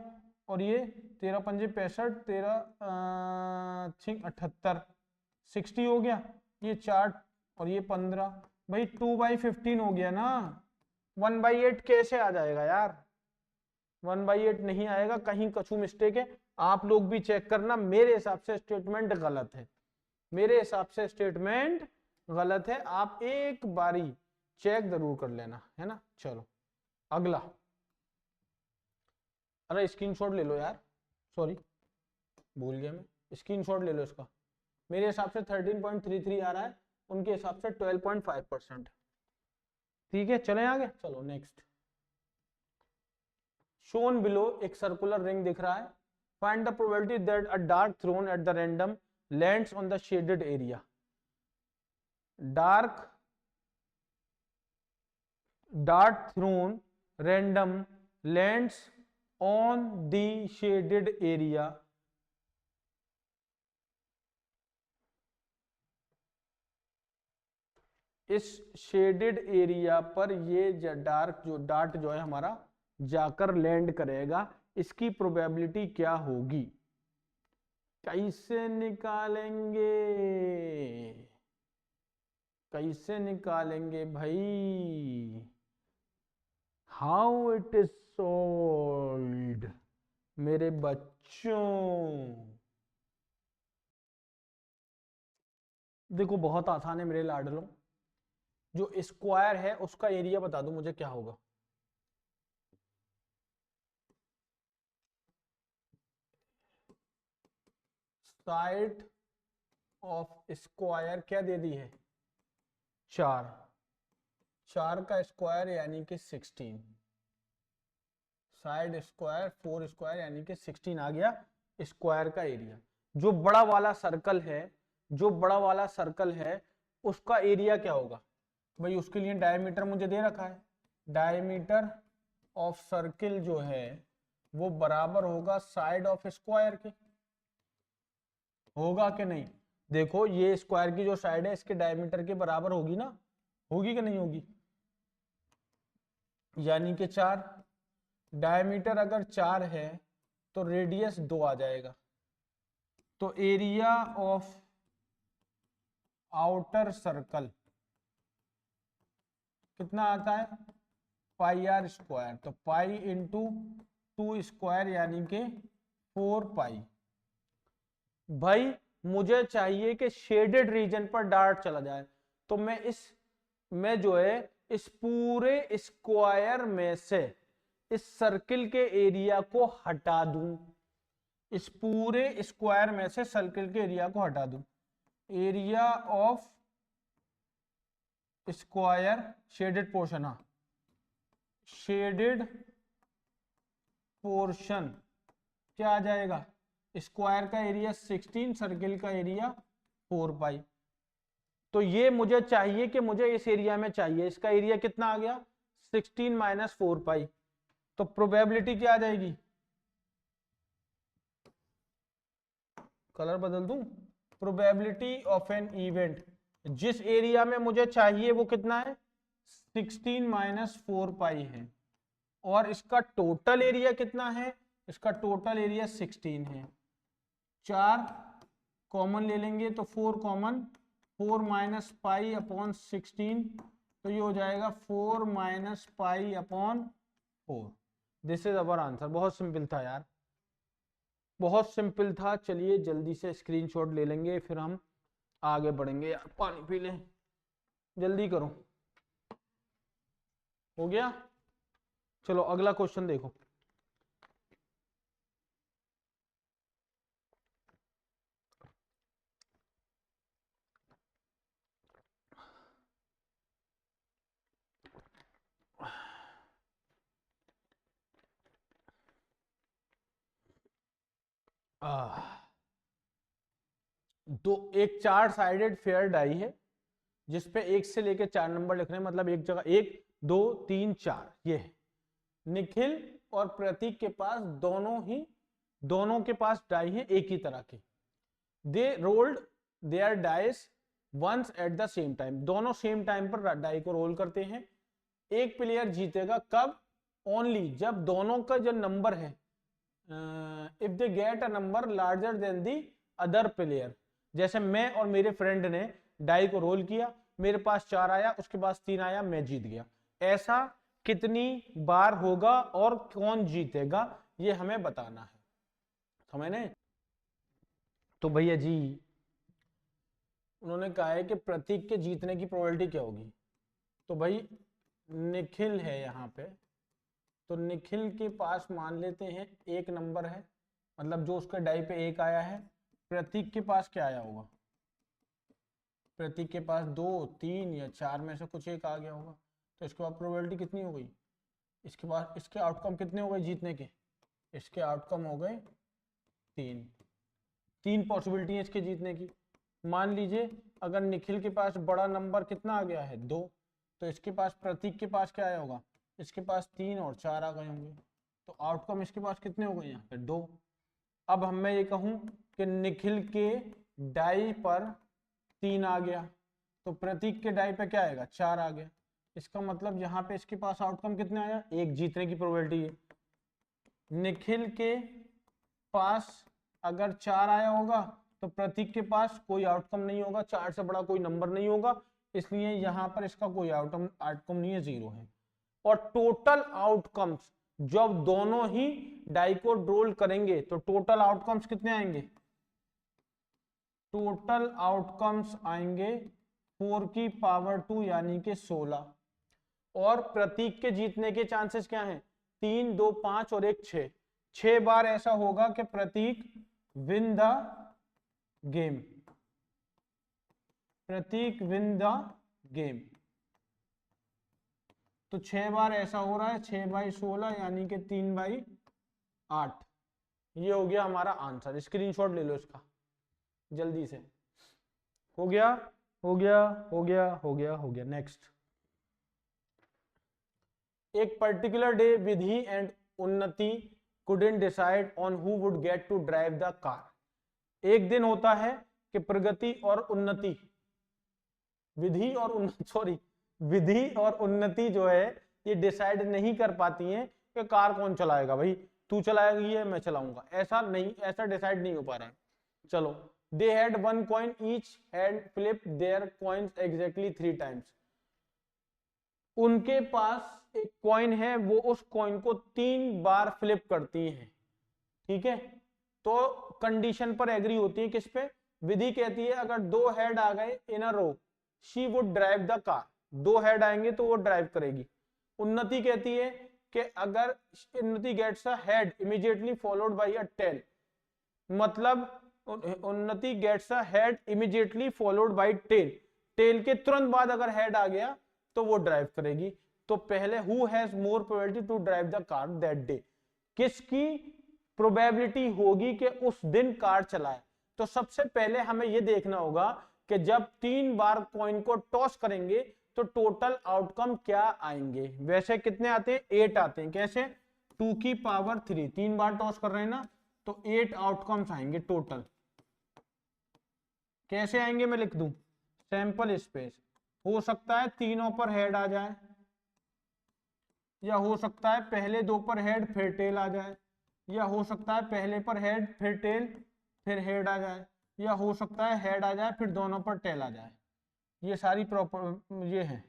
और ये 13×5 = 65, 13×6 = 78 60 हो गया। ये 4 और ये 15, भाई 2/15 हो गया ना। 1/8 कैसे आ जाएगा यार? 1/8 नहीं आएगा, कहीं कछु मिस्टेक है। आप लोग भी चेक करना, मेरे हिसाब से स्टेटमेंट गलत है, मेरे हिसाब से स्टेटमेंट गलत है। आप एक बारी चेक जरूर कर लेना, है ना। चलो अगला, अरे स्क्रीनशॉट ले लो यार, सॉरी भूल गया मैं, स्क्रीनशॉट ले लो इसका। मेरे हिसाब से 13.33 आ रहा है, उनके हिसाब से 12.5%। ठीक है चलें आगे, चलो नेक्स्ट। शोन बिलो एक सर्कुलर रिंग दिख रहा है। Find the probability that a dart thrown at the random lands on the shaded area. Dart thrown random lands on the shaded area. इस शेडेड एरिया पर ये डार्ट जो है हमारा जाकर लैंड करेगा, इसकी प्रोबेबिलिटी क्या होगी? कैसे निकालेंगे, कैसे निकालेंगे भाई? हाउ इट इज सोल्व्ड मेरे बच्चों? देखो बहुत आसान है मेरे लाडलों, जो स्क्वायर है उसका एरिया बता दो मुझे क्या होगा। साइड ऑफ स्क्वायर क्या दे दी है? 4, 4 का स्क्वायर यानी कि 16, साइड स्क्वायर 4 स्क्वायर यानी कि 16 आ गया स्क्वायर का एरिया। जो बड़ा वाला सर्कल है, जो बड़ा वाला सर्कल है उसका एरिया क्या होगा भाई? उसके लिए डायमीटर मुझे दे रखा है, डायमीटर ऑफ सर्किल जो है वो बराबर होगा साइड ऑफ स्क्वायर के, होगा कि नहीं? देखो ये स्क्वायर की जो साइड है इसके डायमीटर के बराबर होगी ना, होगी कि नहीं होगी, यानी कि 4। डायमीटर अगर 4 है तो रेडियस 2 आ जाएगा। तो एरिया ऑफ आउटर सर्कल कितना आता है, पाई आर स्क्वायर। तो पाई इंटू 2 स्क्वायर यानी कि 4 पाई। भाई मुझे चाहिए कि शेडेड रीजन पर डार्ट चला जाए, तो मैं जो है इस पूरे स्क्वायर में से इस सर्किल के एरिया को हटा दूं, इस पूरे स्क्वायर में से सर्किल के एरिया को हटा दूं। Area of square shaded portion, हाँ शेडेड पोर्शन क्या आ जाएगा, स्क्वायर का एरिया 16, सर्किल का एरिया 4 पाई। तो ये मुझे चाहिए कि मुझे इस एरिया में चाहिए, इसका एरिया कितना आ गया 16 माइनस 4 पाई। तो प्रोबेबिलिटी क्या आ जाएगी, कलर बदल दूं, प्रोबेबिलिटी ऑफ एन इवेंट, जिस एरिया में मुझे चाहिए वो कितना है 16 माइनस 4 पाई है, और इसका टोटल एरिया कितना है, इसका टोटल एरिया 16 है। 4 कॉमन ले लेंगे तो 4 कॉमन, 4 माइनस पाई अपॉन 16, तो ये हो जाएगा 4 minus pi upon 4। This is our answer. बहुत सिंपल था यार, बहुत सिंपल था। चलिए जल्दी से स्क्रीनशॉट ले लेंगे फिर हम आगे बढ़ेंगे। यार पानी पी लें, जल्दी करो। हो गया, चलो अगला क्वेश्चन देखो। दो एक 4 साइडेड फेयर डाई है जिसपे 1 से लेके 4 नंबर लिख रहे हैं, मतलब एक जगह 1 2 3 4 ये है। निखिल और प्रतीक के पास दोनों के पास डाई है एक ही तरह की। They rolled their dice once at the same time, दोनों सेम टाइम पर डाई को रोल करते हैं। एक प्लेयर जीतेगा कब, ओनली जब दोनों का जो नंबर है, if they get a number larger than the other player. जैसे मैं और मेरे फ्रेंड ने डाई को रोल किया, मेरे पास 4 आया, उसके पास 3 आया, मैं जीत गया। ऐसा कितनी बार होगा और कौन जीतेगा ये हमें बताना है, समझने। तो भैया जी उन्होंने कहा है कि प्रतीक के जीतने की प्रोबेबिलिटी क्या होगी। तो भाई निखिल है यहाँ पे, तो निखिल के पास मान लेते हैं 1 नंबर है, मतलब जो उसके डाई पे 1 आया है। प्रतीक के पास क्या आया होगा, प्रतीक के पास 2 3 या 4 में से कुछ एक आ गया होगा। तो इसके बाद प्रोबेबिलिटी कितनी हो गई, इसके बाद इसके आउटकम कितने हो गए जीतने के, इसके आउटकम हो गए 3 पॉसिबिलिटी है इसके जीतने की। मान लीजिए अगर निखिल के पास बड़ा नंबर कितना आ गया है 2, तो इसके पास प्रतीक के पास क्या आया होगा, इसके पास 3 और 4 आ गए होंगे। तो आउटकम इसके पास कितने हो गए यहाँ पे 2। अब हम मैं ये कहूँ कि निखिल के डाई पर 3 आ गया, तो प्रतीक के डाई पे क्या आएगा 4 आ गया। इसका मतलब यहाँ पे इसके पास आउटकम कितने आया, 1 जीतने की प्रोबेबिलिटी है। निखिल के पास अगर 4 आया होगा तो प्रतीक के पास कोई आउटकम नहीं होगा, 4 से बड़ा कोई नंबर नहीं होगा, इसलिए यहाँ पर इसका कोई आउटकम नहीं है, 0 है। और टोटल आउटकम्स जब दोनों ही डाई को रोल करेंगे तो टोटल आउटकम्स कितने आएंगे, टोटल आउटकम्स आएंगे 4 की पावर 2 यानी कि 16। और प्रतीक के जीतने के चांसेस क्या हैं, 3 2 5 और 1 6। 6 बार ऐसा होगा कि Prateek win the game, Prateek win the game. तो 6 बार ऐसा हो रहा है, 6 बाई 16 यानी कि 3 बाई 8। ये हो गया हमारा आंसर। स्क्रीनशॉट ले लो इसका जल्दी से। हो गया हो गया हो गया हो गया हो गया। नेक्स्ट, एक पर्टिकुलर डे विधि एंड उन्नति couldn't decide on who would get to drive the car। एक दिन होता है कि प्रगति और उन्नति, विधि और विधि और उन्नति जो है ये डिसाइड नहीं कर पाती हैं कि कार कौन चलाएगा, भाई तू चलाएगी है मैं चलाऊंगा, ऐसा नहीं, ऐसा डिसाइड नहीं हो पा रहा है। चलो, they had one coin each had flip their coins exactly 3 times. उनके पास एक कॉइन है, वो उस कॉइन को 3 बार फ्लिप करती हैं, ठीक है। तो कंडीशन पर एग्री होती है, किस पे? विधि कहती है अगर 2 हेड आ गए in a row she would drive the car, 2 head आएंगे तो वो ड्राइव करेगी। उन्नति कहती है कि अगर Unnati gets a head immediately followed by a tail, मतलब Unnati gets a head immediately followed by tail, tail के तुरंत बाद अगर हेड आ गया तो वो ड्राइव करेगी। तो पहले who has more probability to drive the car that day, किसकी प्रोबेबिलिटी होगी कि उस दिन कार चलाए। तो सबसे पहले हमें यह देखना होगा कि जब 3 बार कॉइन को टॉस करेंगे तो टोटल आउटकम क्या आएंगे। वैसे कितने आते हैं? 8 आते हैं। कैसे? 2 की पावर 3, 3 बार टॉस कर रहे हैं ना, तो 8 आउटकम्स आएंगे टोटल। कैसे आएंगे मैं लिख दूं, सैंपल स्पेस। हो सकता है तीनों पर हेड आ जाए, या हो सकता है पहले 2 पर हेड फिर टेल आ जाए, या हो सकता है पहले पर हेड फिर टेल फिर हेड आ जाए, या हो सकता है हेड आ जाए फिर दोनों पर टेल आ जाए। ये सारी प्रॉपर ये है।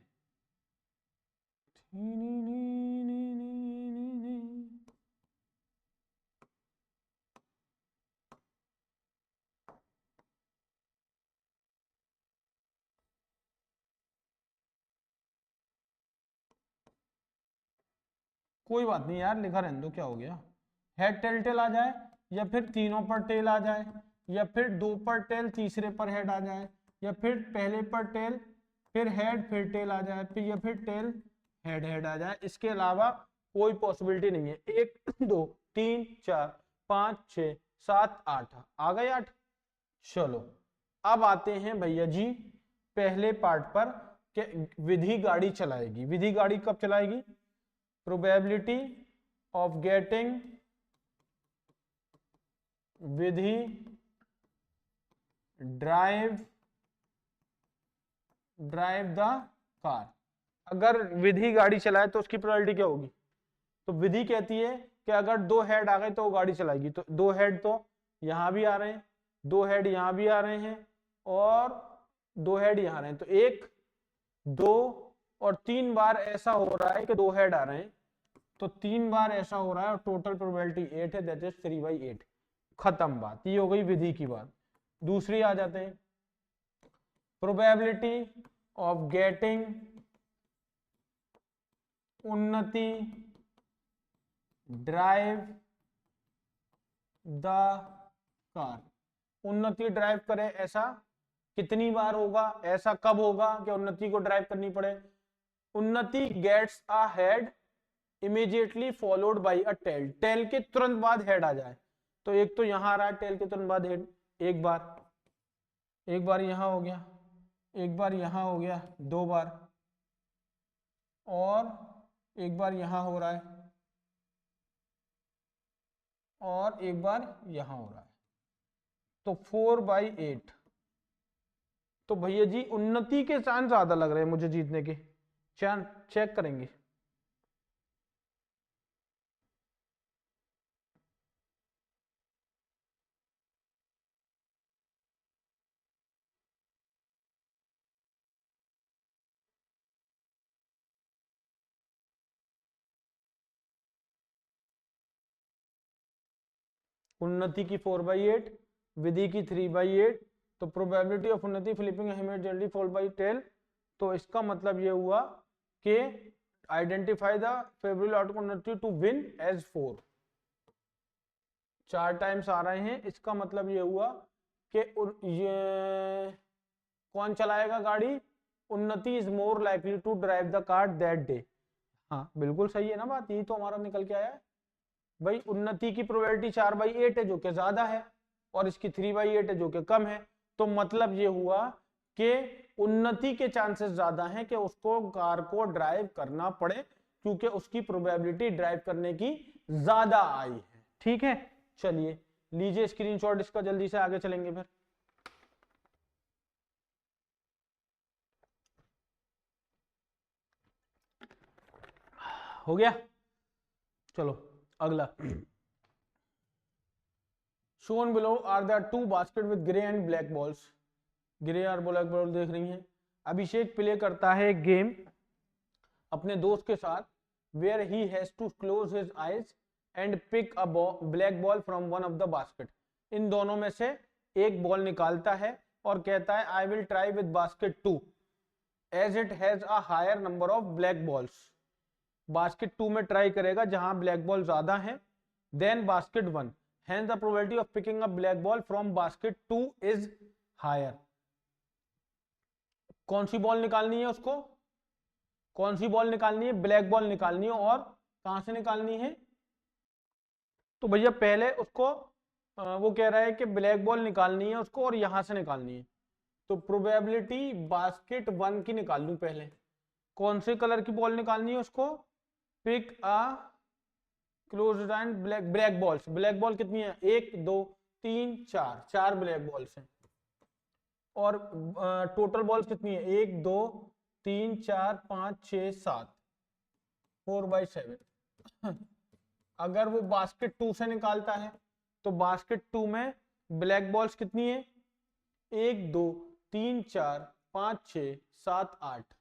कोई बात नहीं यार, लिखा रहने दो, क्या हो गया। हेड टेल टेल आ जाए, या फिर तीनों पर टेल आ जाए, या फिर 2 पर टेल तीसरे पर हेड आ जाए, या फिर पहले पर टेल फिर हेड फिर टेल आ जाए, फिर या फिर टेल हेड हेड आ जाए। इसके अलावा कोई पॉसिबिलिटी नहीं है। 1 2 3 4 5 6 7 8 आ गए 8। चलो अब आते हैं भैया जी पहले पार्ट पर कि विधि गाड़ी चलाएगी। विधि गाड़ी कब चलाएगी? Probability of getting Vidhi drive the car. अगर विधि गाड़ी चलाए तो उसकी प्रोबेबिलिटी क्या होगी? तो विधि कहती है कि अगर 2 हेड आ गए तो वो गाड़ी चलाएगी। तो 2 हेड तो यहां भी आ रहे हैं, 2 हेड यहां भी आ रहे हैं, और 2 हेड यहां आ रहे हैं। तो 1 2 और 3 बार ऐसा हो रहा है कि 2 हेड आ रहे हैं, तो 3 बार ऐसा हो रहा है और टोटल प्रोबेबिलिटी 8 है, दैट इज 3/8। खत्म बात, ये हो गई विधि की बात। दूसरी आ जाते हैं, प्रोबेबिलिटी ऑफ गेटिंग उन्नति ड्राइव द कार। उन्नति ड्राइव करे, ऐसा कितनी बार होगा? ऐसा कब होगा कि उन्नति को ड्राइव करनी पड़े? Unnati gets a head immediately followed by a tail, tail के तुरंत बाद हेड आ जाए। तो एक तो यहां आ रहा है टेल के तुरंत बाद हेड, एक बार यहां हो गया, एक बार यहां हो गया, 2 बार, और एक बार यहां हो रहा है, और एक बार यहां हो रहा है। तो 4/8। तो भैया जी उन्नति के चांस ज्यादा लग रहे हैं मुझे जीतने के। चांस चेक करेंगे। उन्नति की 4/8, विधि की 3/8। तो probability of Unnati flipping immediately followed by tail. तो इसका मतलब ये हुआ कि identify the favourable outcome Unnati to win as 4। 4 times आ रहे हैं, इसका मतलब ये हुआ कि ये कौन चलाएगा गाड़ी? Unnati is more likely to drive the car that day. हाँ बिल्कुल सही है ना बात, यही तो हमारा निकल के आया है भाई। उन्नति की प्रोबेबिलिटी 4/8 है जो कि ज्यादा है, और इसकी 3/8 है जो कि कम है। तो मतलब ये हुआ कि उन्नति के चांसेस ज्यादा हैं कि उसको कार को ड्राइव करना पड़े, क्योंकि उसकी प्रोबेबिलिटी ड्राइव करने की ज्यादा आई है। ठीक है, चलिए लीजिए स्क्रीनशॉट इसका, जल्दी से आगे चलेंगे फिर। हो गया। चलो अगला, shown below are the two baskets with grey and black balls. Grey और ब्लैक बॉल देख रही हैं। अभिषेक प्ले करता है गेम अपने दोस्त के साथ, where he has to close his eyes and pick a black ball from one of the basket. इन दोनों में से एक बॉल निकालता है और कहता है I will try with basket 2 as it has a higher number of black balls. Basket 2 में ट्राई करेगा जहां ब्लैक बॉल ज्यादा है then basket 1, hence the probability of picking up black ball from basket 2 is higher. कौन सी ball निकालनी है उसको, कौन सी बॉल निकालनी है, ब्लैक बॉल निकालनी है। और कहां से निकालनी है, तो भैया पहले उसको वो कह रहा है कि ब्लैक बॉल निकालनी है उसको और यहां से निकालनी है, तो प्रोबेबिलिटी बास्केट 1 की निकाल लूं पहले। कौन से कलर की बॉल निकालनी है उसको, pick a close and black balls. Black ball कितनी है, 1 2 3 4, 4 ब्लैक बॉल्स हैं। और टोटल बॉल्स कितनी है, 1 2 3 4 5 6 7, 4/7। अगर वो बास्केट 2 से निकालता है तो बास्केट 2 में ब्लैक बॉल्स कितनी है, 1 2 3 4 5 6 7 8,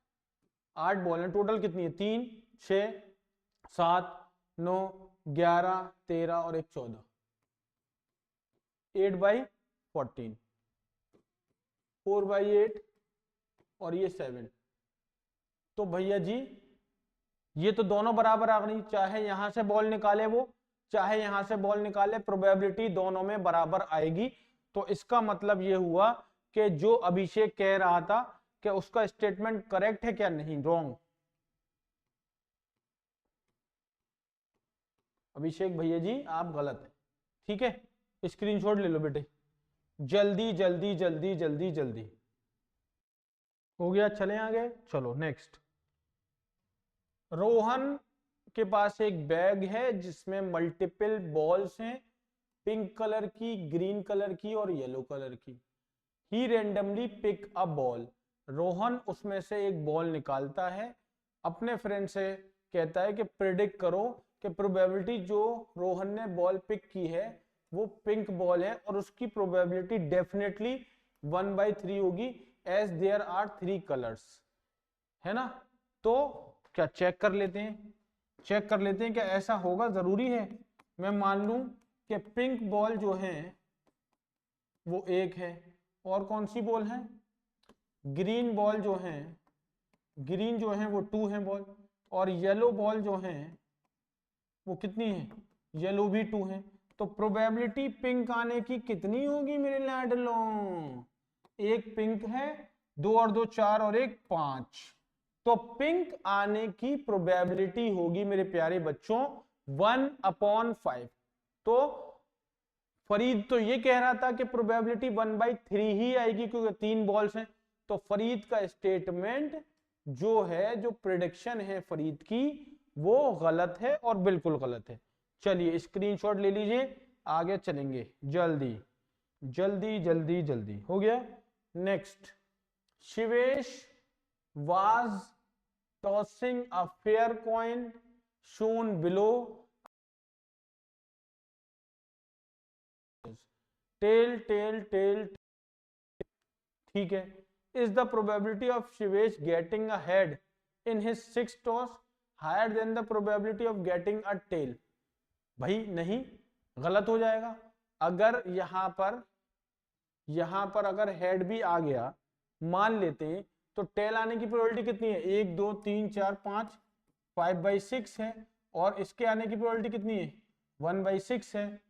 8 बॉल है। टोटल कितनी है, 3 6 7 9 11 13 और 1 14, 8/14, 4/8 और ये 7। तो भैया जी ये तो दोनों बराबर आ गई, चाहे यहां से बॉल निकाले वो चाहे यहां से बॉल निकाले, प्रोबेबिलिटी दोनों में बराबर आएगी। तो इसका मतलब ये हुआ कि जो अभिषेक कह रहा था कि उसका स्टेटमेंट करेक्ट है क्या, नहीं, रॉन्ग। अभिषेक भैया जी आप गलत है, ठीक है, स्क्रीनशॉट ले लो बेटे, जल्दी जल्दी जल्दी जल्दी जल्दी। हो गया, चलें आगे। चलो नेक्स्ट, रोहन के पास एक बैग है जिसमें मल्टीपल बॉल्स हैं, पिंक कलर की, ग्रीन कलर की और येलो कलर की। He randomly pick a ball. Rohan उसमें से एक बॉल निकालता है, अपने फ्रेंड से कहता है कि प्रेडिक्ट करो कि प्रोबेबिलिटी जो रोहन ने बॉल पिक की है वो पिंक बॉल है और उसकी प्रोबेबिलिटी डेफिनेटली 1/3 होगी एज देयर आर 3 कलर्स, है ना। तो क्या चेक कर लेते हैं, चेक कर लेते हैं क्या ऐसा होगा, जरूरी है। मैं मान लूं कि पिंक बॉल जो है वो 1 है, और कौन सी बॉल है, ग्रीन बॉल जो है, ग्रीन जो है वो 2 है बॉल, और येलो बॉल जो है वो कितनी है, येलो भी 2 है। तो प्रोबेबिलिटी पिंक आने की कितनी होगी मेरे लाडलों, एक पिंक है, 2 और 2 4 और 1 5, तो पिंक आने की प्रोबेबिलिटी होगी मेरे प्यारे बच्चों 1/5। तो फरीद तो ये कह रहा था कि प्रोबेबिलिटी 1/3 ही आएगी क्योंकि 3 बॉल्स हैं। तो फरीद का स्टेटमेंट जो है, जो प्रेडिक्शन है फरीद की, वो गलत है और बिल्कुल गलत है। चलिए स्क्रीनशॉट ले लीजिए, आगे चलेंगे जल्दी जल्दी जल्दी जल्दी। हो गया, next, Shivesh was tossing a fair coin shown below, tail tail tail, ठीक है। Is the probability of Shivesh getting a head in his 6th toss higher than the probability of getting a tail. भाई नहीं, गलत हो जाएगा। अगर यहां पर अगर हेड भी आ गया मान लेते हैं, तो टेल आने की प्रोबेबिलिटी कितनी है, 1 2 3 4 5, 5/6 है, और इसके आने की प्रोबेबिलिटी कितनी है, 1/6 है।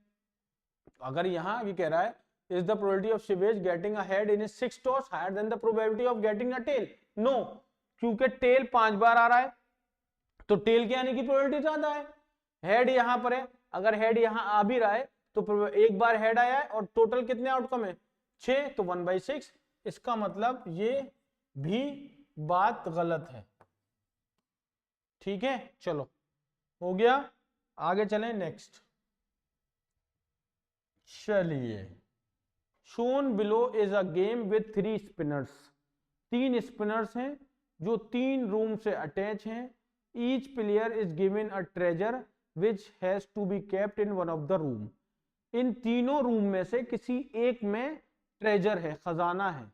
अगर यहां ये कह रहा है is the probability of Shivesh getting ahead in his 6th toss higher than the probability of getting a tail? No, क्योंकि टेल 5 बार आ रहा है तो टेल के आने की प्रोबेबिलिटी ज्यादा है। हेड यहां पर है, अगर हेड यहां आ भी रहा है तो एक बार हेड आया है और टोटल कितने आउटकम है 6, तो 1/6। इसका मतलब ये भी बात गलत है, ठीक है। चलो हो गया, आगे चलें नेक्स्ट। चलिए, shown below is a game with 3 spinners। 3 spinners हैं जो 3 रूम से अटैच हैं। Each player is given a treasure which has to be kept in one of the room. इन तीनों रूम में से किसी एक में ट्रेजर है, खजाना है।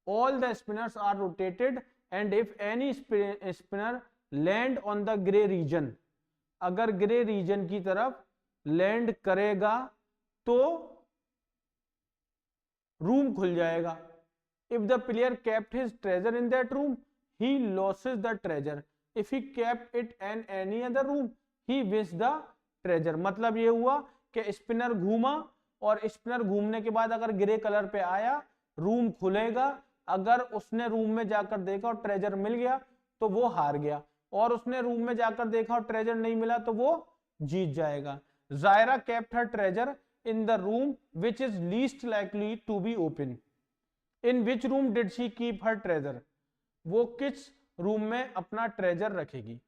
All the spinners are rotated and if any spinner land on the grey region, अगर ग्रे रीजन की तरफ लैंड करेगा तो रूम खुल जाएगा। If the player kept his treasure in that room he loses the treasure, if he kept it in any other room he wins the treasure. मतलब ये हुआ कि स्पिनर घूमा और स्पिनर घूमने के बाद अगर ग्रे कलर पे आया रूम खुलेगा, अगर उसने रूम में जाकर देखा और ट्रेजर मिल गया तो वो हार गया, और उसने रूम में जाकर देखा और ट्रेजर नहीं मिला तो वो जीत जाएगा। Zaira kept her treasure in the room which is least likely to be open. In which room did she keep her treasure? वो किस रूम में अपना ट्रेजर रखेगी?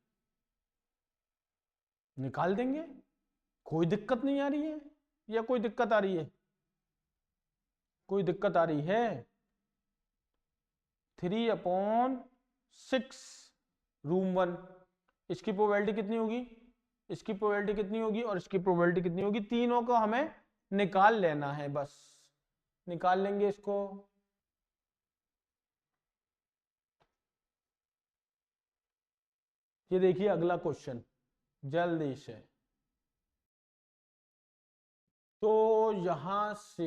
निकाल देंगे, कोई दिक्कत नहीं आ रही है या कोई दिक्कत आ रही है? कोई दिक्कत आ रही है? 3/6 रूम 1, इसकी प्रोबेबिलिटी कितनी होगी, इसकी प्रोबेबिलिटी कितनी होगी और इसकी प्रोबेबिलिटी कितनी होगी? तीनों को हमें निकाल लेना है, बस निकाल लेंगे इसको। ये देखिए अगला क्वेश्चन जल्दी से। तो यहां से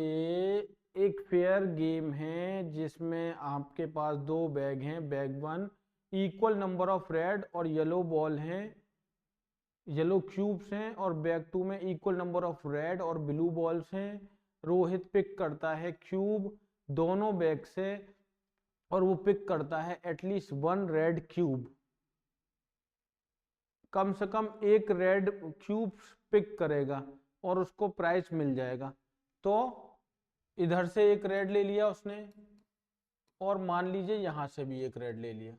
एक फेयर गेम है जिसमें आपके पास दो बैग हैं, bag 1 equal number of red और येलो बॉल हैं, येलो क्यूब्स हैं, और बैग 2 में इक्वल नंबर ऑफ रेड और ब्लू बॉल्स हैं। रोहित पिक करता है क्यूब दोनों बैग से और वो पिक करता है एटलीस्ट 1 रेड क्यूब, कम से कम एक रेड क्यूब पिक करेगा और उसको प्राइस मिल जाएगा। तो इधर से एक रेड ले लिया उसने और मान लीजिए यहां से भी एक रेड ले लिया,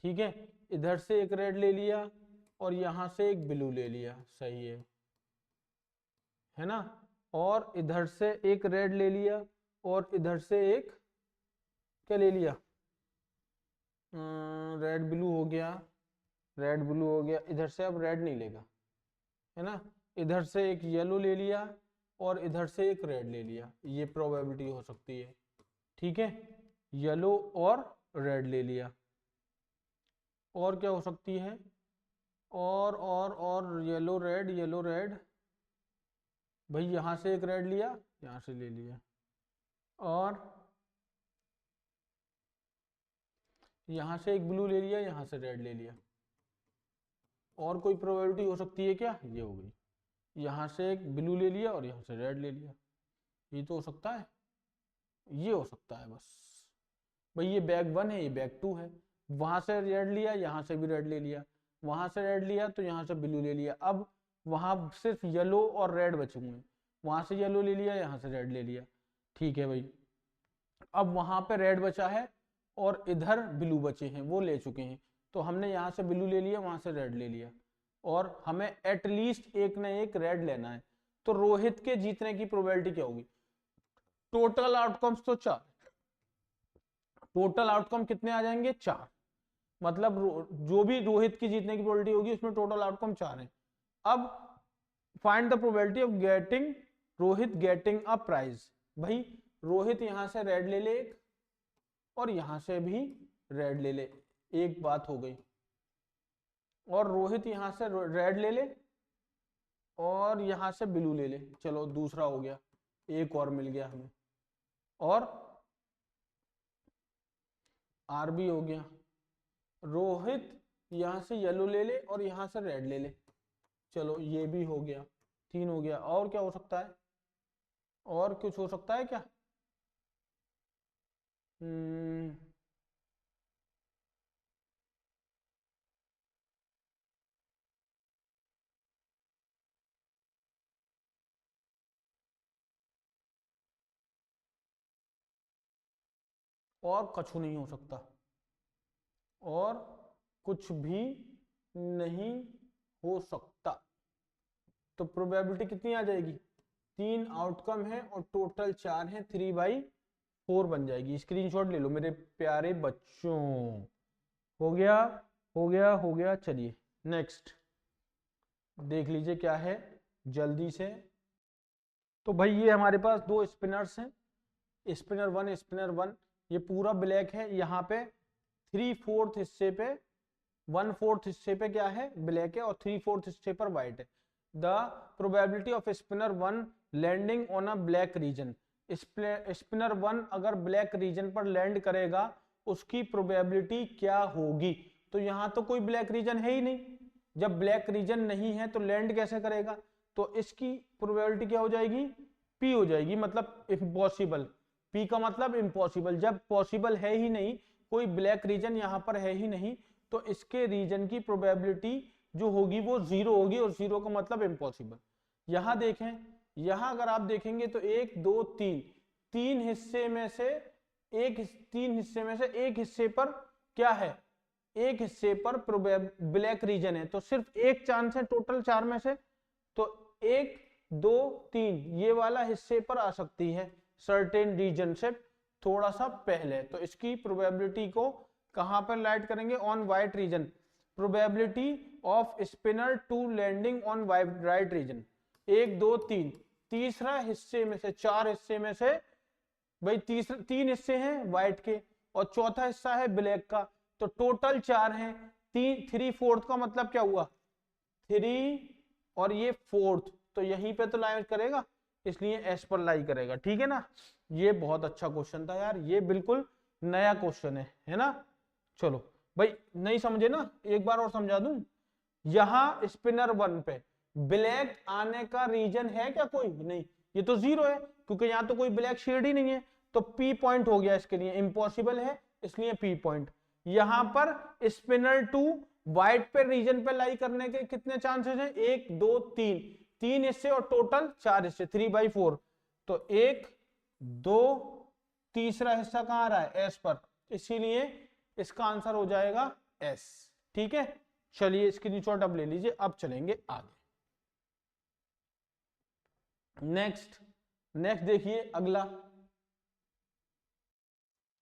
ठीक है, इधर से एक रेड ले लिया और यहां से एक ब्लू ले लिया, सही है ना, और इधर से एक रेड ले लिया और इधर से एक क्या ले लिया, रेड ब्लू हो गया, रेड ब्लू हो गया, इधर से अब रेड नहीं लेगा, है ना, इधर से एक येलो ले लिया और इधर से एक रेड ले लिया, ये प्रोबेबिलिटी हो सकती है, ठीक है, येलो और रेड ले लिया। और क्या हो सकती है, और येलो रेड, भाई यहां से एक रेड लिया, यहां से ले लिया, और यहां से एक ब्लू ले लिया, यहां से रेड ले लिया। और कोई प्रोबेबिलिटी हो सकती है क्या? ये हो गई, यहां से एक ब्लू ले लिया और यहां से रेड ले लिया, ये तो हो सकता है, ये हो सकता है बस। भाई ये बैग 1 है, ये बैग 2 है, वहां से रेड लिया, यहां से भी रेड ले लिया, वहां से रेड लिया तो यहां से ब्लू ले लिया, अब वहां सिर्फ येलो और रेड बचे हुए हैं, वहां से येलो ले लिया, यहां से रेड ले लिया, ठीक है भाई। अब वहां पे रेड बचा है और इधर ब्लू बचे हैं, वो ले चुके हैं, तो हमने यहाँ से ब्लू ले लिया, वहां से रेड ले लिया, और हमें एटलीस्ट एक न एक रेड लेना है। तो रोहित के जीतने की प्रोबेबिलिटी क्या होगी? टोटल आउटकम्स तो 4, टोटल आउटकम कितने आ जाएंगे? 4, मतलब जो भी रोहित की जीतने की प्रोबेबिलिटी होगी उसमें टोटल आउटकम 4 है। अब find the probability of getting Rohit getting a prize. भाई रोहित यहां से रेड ले ले एक और यहां से भी रेड ले ले, एक बात हो गई, और रोहित यहां से रेड ले ले और यहां से ब्लू ले ले, चलो दूसरा हो गया, एक और मिल गया हमें, और आर भी हो गया। रोहित यहां से येलो ले ले और यहां से रेड ले ले, चलो ये भी हो गया, 3 हो गया। और क्या हो सकता है? और कुछ हो सकता है क्या? और कुछ नहीं हो सकता, और कुछ भी नहीं हो सकता। तो प्रोबेबिलिटी कितनी आ जाएगी? 3 आउटकम है और टोटल 4 है, 3/4 बन जाएगी। स्क्रीनशॉट ले लो मेरे प्यारे बच्चों, हो गया। हो गया। चलिए नेक्स्ट देख लीजिए क्या है जल्दी से। तो भाई ये हमारे पास दो स्पिनर्स हैं, स्पिनर वन, ये पूरा ब्लैक है। यहाँ पे 3/4 हिस्से पे 1/4 हिस्से पे क्या है, ब्लैक है, और 3/4 हिस्से पर व्हाइट है। The probability of spinner one landing on a black region, spinner one अगर ब्लैक रीजन पर लैंड करेगा उसकी प्रोबेबिलिटी क्या होगी। तो यहाँ तो कोई ब्लैक रीजन है ही नहीं, जब ब्लैक रीजन नहीं है तो लैंड कैसे करेगा, तो इसकी प्रोबेबिलिटी क्या हो जाएगी, पी हो जाएगी, मतलब इम्पॉसिबल। पी का मतलब इम्पॉसिबल, जब पॉसिबल है ही नहीं, कोई ब्लैक रीजन यहाँ पर है ही नहीं, तो इसके रीजन की प्रोबेबिलिटी जो होगी वो 0 होगी, और 0 का मतलब इम्पॉसिबल। यहां देखें, यहां अगर आप देखेंगे तो 1 2 3 तीन हिस्से में से एक हिस्से पर क्या है, एक हिस्से पर ब्लैक रीजन है, तो सिर्फ एक चांस है टोटल 4 में से, तो 1 2 3 ये वाला हिस्से पर आ सकती है सर्टेन रीजन से थोड़ा सा पहले, तो इसकी प्रोबेबिलिटी को कहां पर लाइट करेंगे, on white region. Probability of spinner two landing on right region, 1 2 3 तीसरा हिस्से में से, 4 हिस्से में से भाई तीसरे 3 हिस्से हैं व्हाइट के और चौथा हिस्सा है ब्लैक का, तो टोटल 4 हैं। 3/4 का मतलब क्या हुआ, 3 और ये 4th, तो यहीं पे तो लाई करेगा, इसलिए एस पर लाई करेगा। ठीक है ना, ये बहुत अच्छा क्वेश्चन था यार, ये बिल्कुल नया क्वेश्चन है ना। चलो भाई नहीं समझे ना, एक बार और समझा दूं। यहां स्पिनर वन पे ब्लैक आने का रीजन है क्या, कोई नहीं, ये तो 0 है क्योंकि यहां तो कोई ब्लैक शेड ही नहीं है, तो पी पॉइंट हो गया इसके लिए, इम्पॉसिबल है इसलिए पी पॉइंट। यहां पर स्पिनर टू व्हाइट पे रीजन पे लाई करने के कितने चांसेस हैं, 1 2 3 तीन हिस्से और टोटल 4 हिस्से, 3/4, तो 1 2 तीसरा हिस्सा कहां आ रहा है, एस पर, इसीलिए इसका आंसर हो जाएगा एस। ठीक है, चलिए स्क्रीनशॉट अब ले लीजिए, अब चलेंगे आगे। नेक्स्ट देखिए अगला,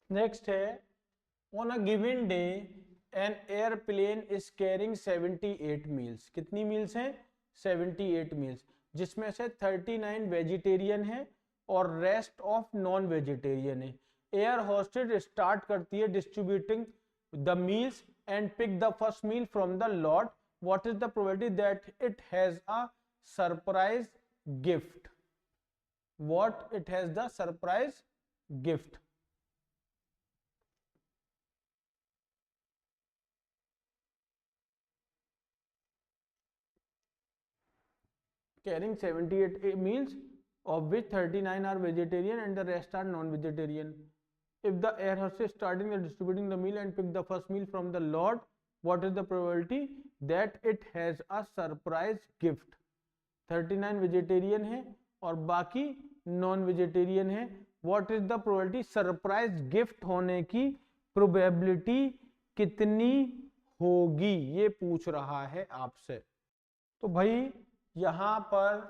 नेक्स्ट है, on a given day an airplane is carrying 78 meals, कितनी मील्स हैं, 78 मील्स, जिसमें से 39 वेजिटेरियन है और रेस्ट ऑफ नॉन वेजिटेरियन है। एयर होस्टेज स्टार्ट करती है distributing the meals and pick the first meal from the lot. What is the probability that it has a surprise gift? What it has the surprise gift? Carrying 78 meals, of which 39 are vegetarian and the rest are non-vegetarian. If the air hostess starting the distributing the meal and pick the first meal from the lot, what is the probability that it has a surprise gift? 39 vegetarian है और बाकी non vegetarian है। What is the probability, surprise gift होने की probability कितनी होगी, ये पूछ रहा है आपसे। तो भाई यहाँ पर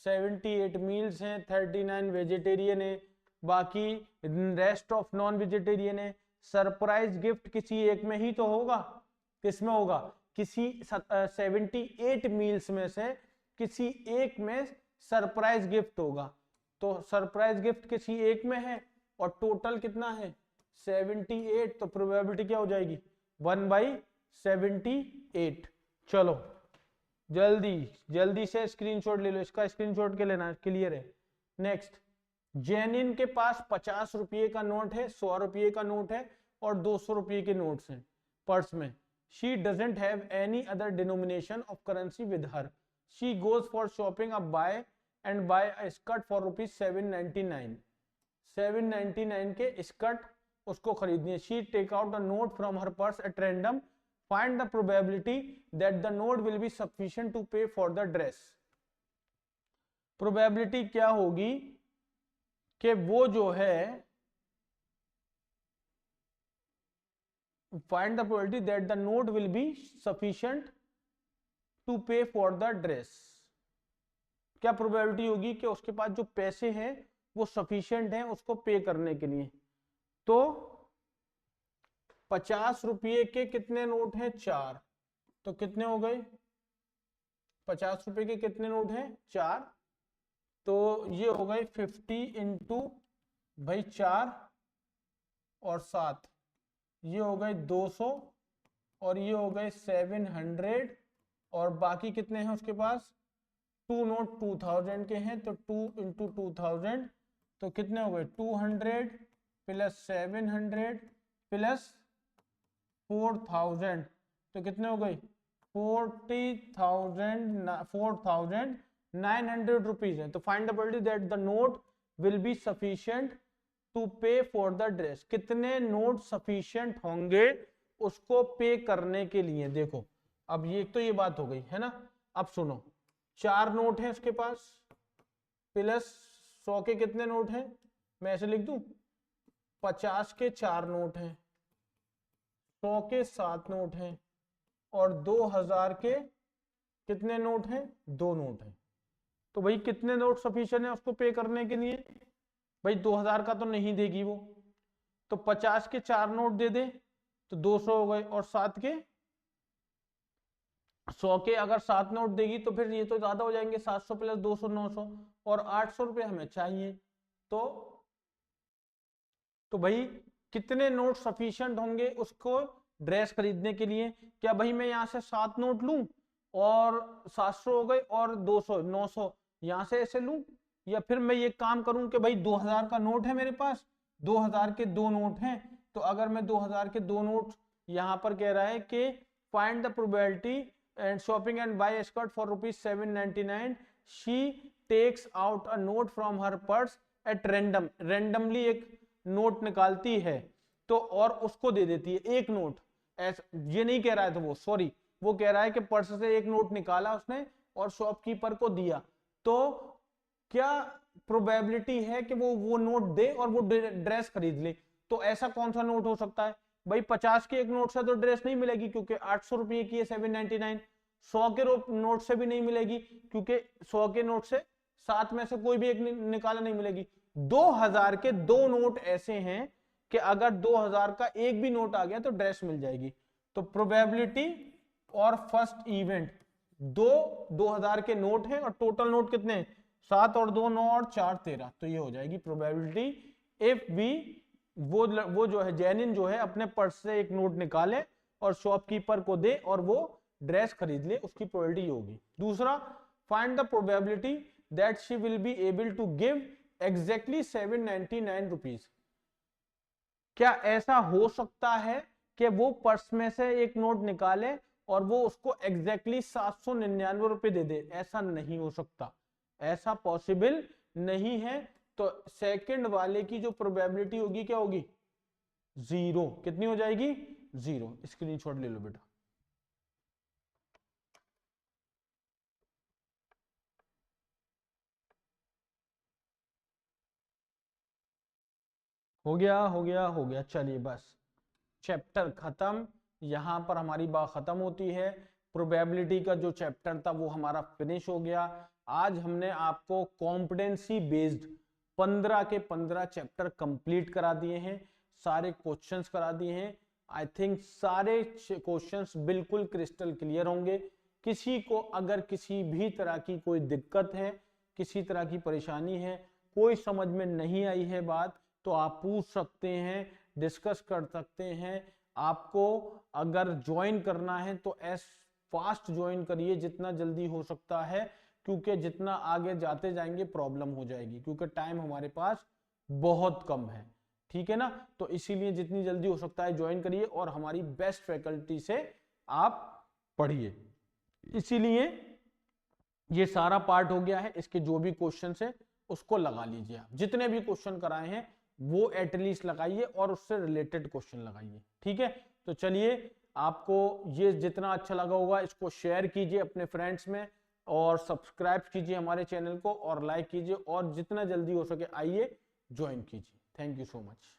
78 मील्स हैं, 39 वेजिटेरियन है, बाकी रेस्ट ऑफ नॉन वेजिटेरियन है। सरप्राइज गिफ्ट किसी एक में ही तो होगा, किसमें होगा, किसी 78 मील्स में से किसी एक में सरप्राइज गिफ्ट होगा, तो सरप्राइज गिफ्ट किसी एक में है और टोटल कितना है 78, तो प्रोबेबिलिटी क्या हो जाएगी 1/78। चलो जल्दी से स्क्रीनशॉट ले लो, इसका स्क्रीनशॉट के लेना, क्लियर है। नेक्स्ट, जेनिन के पास 50 रुपये का नोट है, 100 रुपये का नोट है और 200 रुपये के नोट्स हैं पर्स में। She doesn't have any other denomination of currency with her. She goes for shopping a buy and buy a skirt for ₹799। 799 के स्कर्ट उसको खरीदनी है। She take out a note from her purse at random, find the probability that the note will be sufficient to pay for the dress। Probability क्या होगी कि वो जो है, find the probability that the note will be sufficient to pay for the dress। क्या probability होगी कि उसके पास जो पैसे हैं वो सफिशिएंट हैं उसको पे करने के लिए। तो 50 रुपये के कितने नोट हैं? 4। तो कितने हो गए? 50 रुपए के कितने नोट हैं? 4। तो ये हो गए 50 इंटू भाई 4 और 7, ये हो गए 200 और ये हो गए 700 और बाकी कितने हैं उसके पास? 2 नोट 2000 के हैं, तो 2 इंटू 2000 तो कितने हो गए? 200 प्लस 700 प्लस 4000 तो कितने हो गए? 4900 रुपीज है। तो find the probability that the note will be sufficient to pay for the dress. कितने नोट सफिशिएंट होंगे उसको पे करने के लिए? देखो अब ये तो ये बात हो गई है ना। अब सुनो, 4 नोट है उसके पास प्लस 100 के कितने नोट हैं? मैं ऐसे लिख दूं, 50 के 4 नोट हैं, 100 के 7 नोट हैं और 2000 के कितने नोट हैं? 2 नोट हैं। तो भाई कितने नोट सफिशिएंट है उसको पे करने के लिए? भाई 2000 का तो नहीं देगी वो, तो 50 के 4 नोट दे दे तो 200 हो गए और 7 के 100 के अगर 7 नोट देगी तो फिर ये तो ज्यादा हो जाएंगे, 700 प्लस 200 900 और 800 रुपये हमें चाहिए। तो भाई कितने नोट सफिशिएंट होंगे उसको ड्रेस खरीदने के लिए? क्या भाई मैं यहाँ से 7 नोट लूं और 700 हो गए और 200 900 यहां से ऐसे लूं, या फिर मैं ये काम करूं कि भाई 2000 का नोट है मेरे पास, 2000 के 2 नोट हैं, तो अगर मैं 2000 के 2 नोट यहां पर कह रहा है कि find the probability and shopping and buy skirt for ₹799, she takes out a note from her purse at randomly एक नोट निकालती है तो और उसको दे देती है एक नोट। ऐसा ये नहीं कह रहा है, तो वो सॉरी वो कह रहा है कि पर्स से एक नोट निकाला उसने और शॉपकीपर को दिया, तो क्या प्रोबेबिलिटी है कि वो नोट दे और वो ड्रेस खरीद ले? तो ऐसा कौन सा नोट हो सकता है भाई? 50 के एक नोट से तो ड्रेस नहीं मिलेगी क्योंकि 800 रुपये की है 799। 100 के नोट से भी नहीं मिलेगी क्योंकि 100 के नोट से 7 में से कोई भी एक निकाला नहीं मिलेगी। 2000 के 2 नोट ऐसे हैं कि अगर 2000 का एक भी नोट आ गया तो ड्रेस मिल जाएगी। तो प्रोबेबिलिटी और फर्स्ट इवेंट 2000 के नोट हैं और टोटल नोट कितने हैं? 7 और 2 9 और 4 13। तो ये हो जाएगी प्रोबेबिलिटी इफ वी वो जो है जैनिन जो है अपने पर्स से एक नोट निकाले और शॉपकीपर को दे और वो ड्रेस खरीद ले, उसकी प्रोबेबिलिटी होगी। दूसरा, find the probability that she will be able to give exactly 799 rupees. क्या ऐसा हो सकता है कि वो पर्स में से एक नोट निकाले और वो उसको एग्जैक्टली 799 रुपए दे दे? ऐसा नहीं हो सकता, ऐसा पॉसिबल नहीं है। तो सेकंड वाले की जो प्रोबेबिलिटी होगी क्या होगी? 0। कितनी हो जाएगी? 0। स्क्रीनशॉट ले लो बेटा। हो गया हो गया हो गया। चलिए बस चैप्टर खत्म, यहां पर हमारी बात खत्म होती है। प्रोबेबिलिटी का जो चैप्टर था वो हमारा फिनिश हो गया। आज हमने आपको कॉम्पिटेंसी बेस्ड 15 के 15 चैप्टर कंप्लीट करा दिए हैं, सारे क्वेश्चंस करा दिए हैं। आई थिंक सारे क्वेश्चंस बिल्कुल क्रिस्टल क्लियर होंगे। किसी को अगर किसी भी तरह की कोई दिक्कत है, किसी तरह की परेशानी है, कोई समझ में नहीं आई है बात, तो आप पूछ सकते हैं, डिस्कस कर सकते हैं। आपको अगर ज्वाइन करना है तो एस फास्ट ज्वाइन करिए जितना जल्दी हो सकता है, क्योंकि जितना आगे जाते जाएंगे प्रॉब्लम हो जाएगी, क्योंकि टाइम हमारे पास बहुत कम है। ठीक है ना? तो इसीलिए जितनी जल्दी हो सकता है ज्वाइन करिए और हमारी बेस्ट फैकल्टी से आप पढ़िए। इसीलिए ये सारा पार्ट हो गया है, इसके जो भी क्वेश्चन है उसको लगा लीजिए। आप जितने भी क्वेश्चन कराए हैं वो एटलीस्ट लगाइए और उससे रिलेटेड क्वेश्चन लगाइए। ठीक है? तो चलिए, आपको ये जितना अच्छा लगा होगा इसको शेयर कीजिए अपने फ्रेंड्स में और सब्सक्राइब कीजिए हमारे चैनल को और लाइक कीजिए और जितना जल्दी हो सके आइए ज्वाइन कीजिए। Thank you so much.